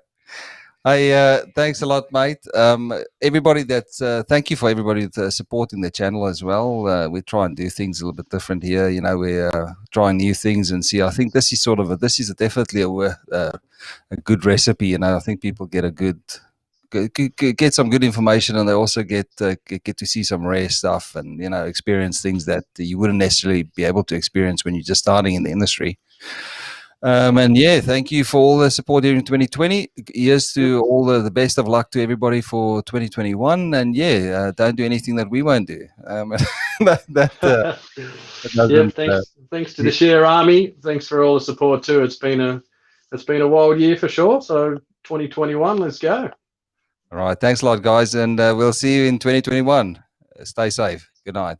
[SPEAKER 1] Hey, thanks a lot, mate. Everybody thank you for everybody that's supporting the channel as well. We try and do things a little bit different here. You know, we're trying new things and see. I think this is definitely a good recipe. You know, I think people get get some good information, and they also get to see some rare stuff and experience things that you wouldn't necessarily be able to experience when you're just starting in the industry. And yeah, thank you for all the support here in 2020. Here's to all the best of luck to everybody for 2021. And yeah, don't do anything that we won't do. That
[SPEAKER 2] Yeah,
[SPEAKER 1] doesn't.
[SPEAKER 2] thanks to the Share Army. Thanks for all the support too. It's been a wild year for sure. So 2021, let's go.
[SPEAKER 1] All right. Thanks a lot, guys. And we'll see you in 2021. Stay safe. Good night.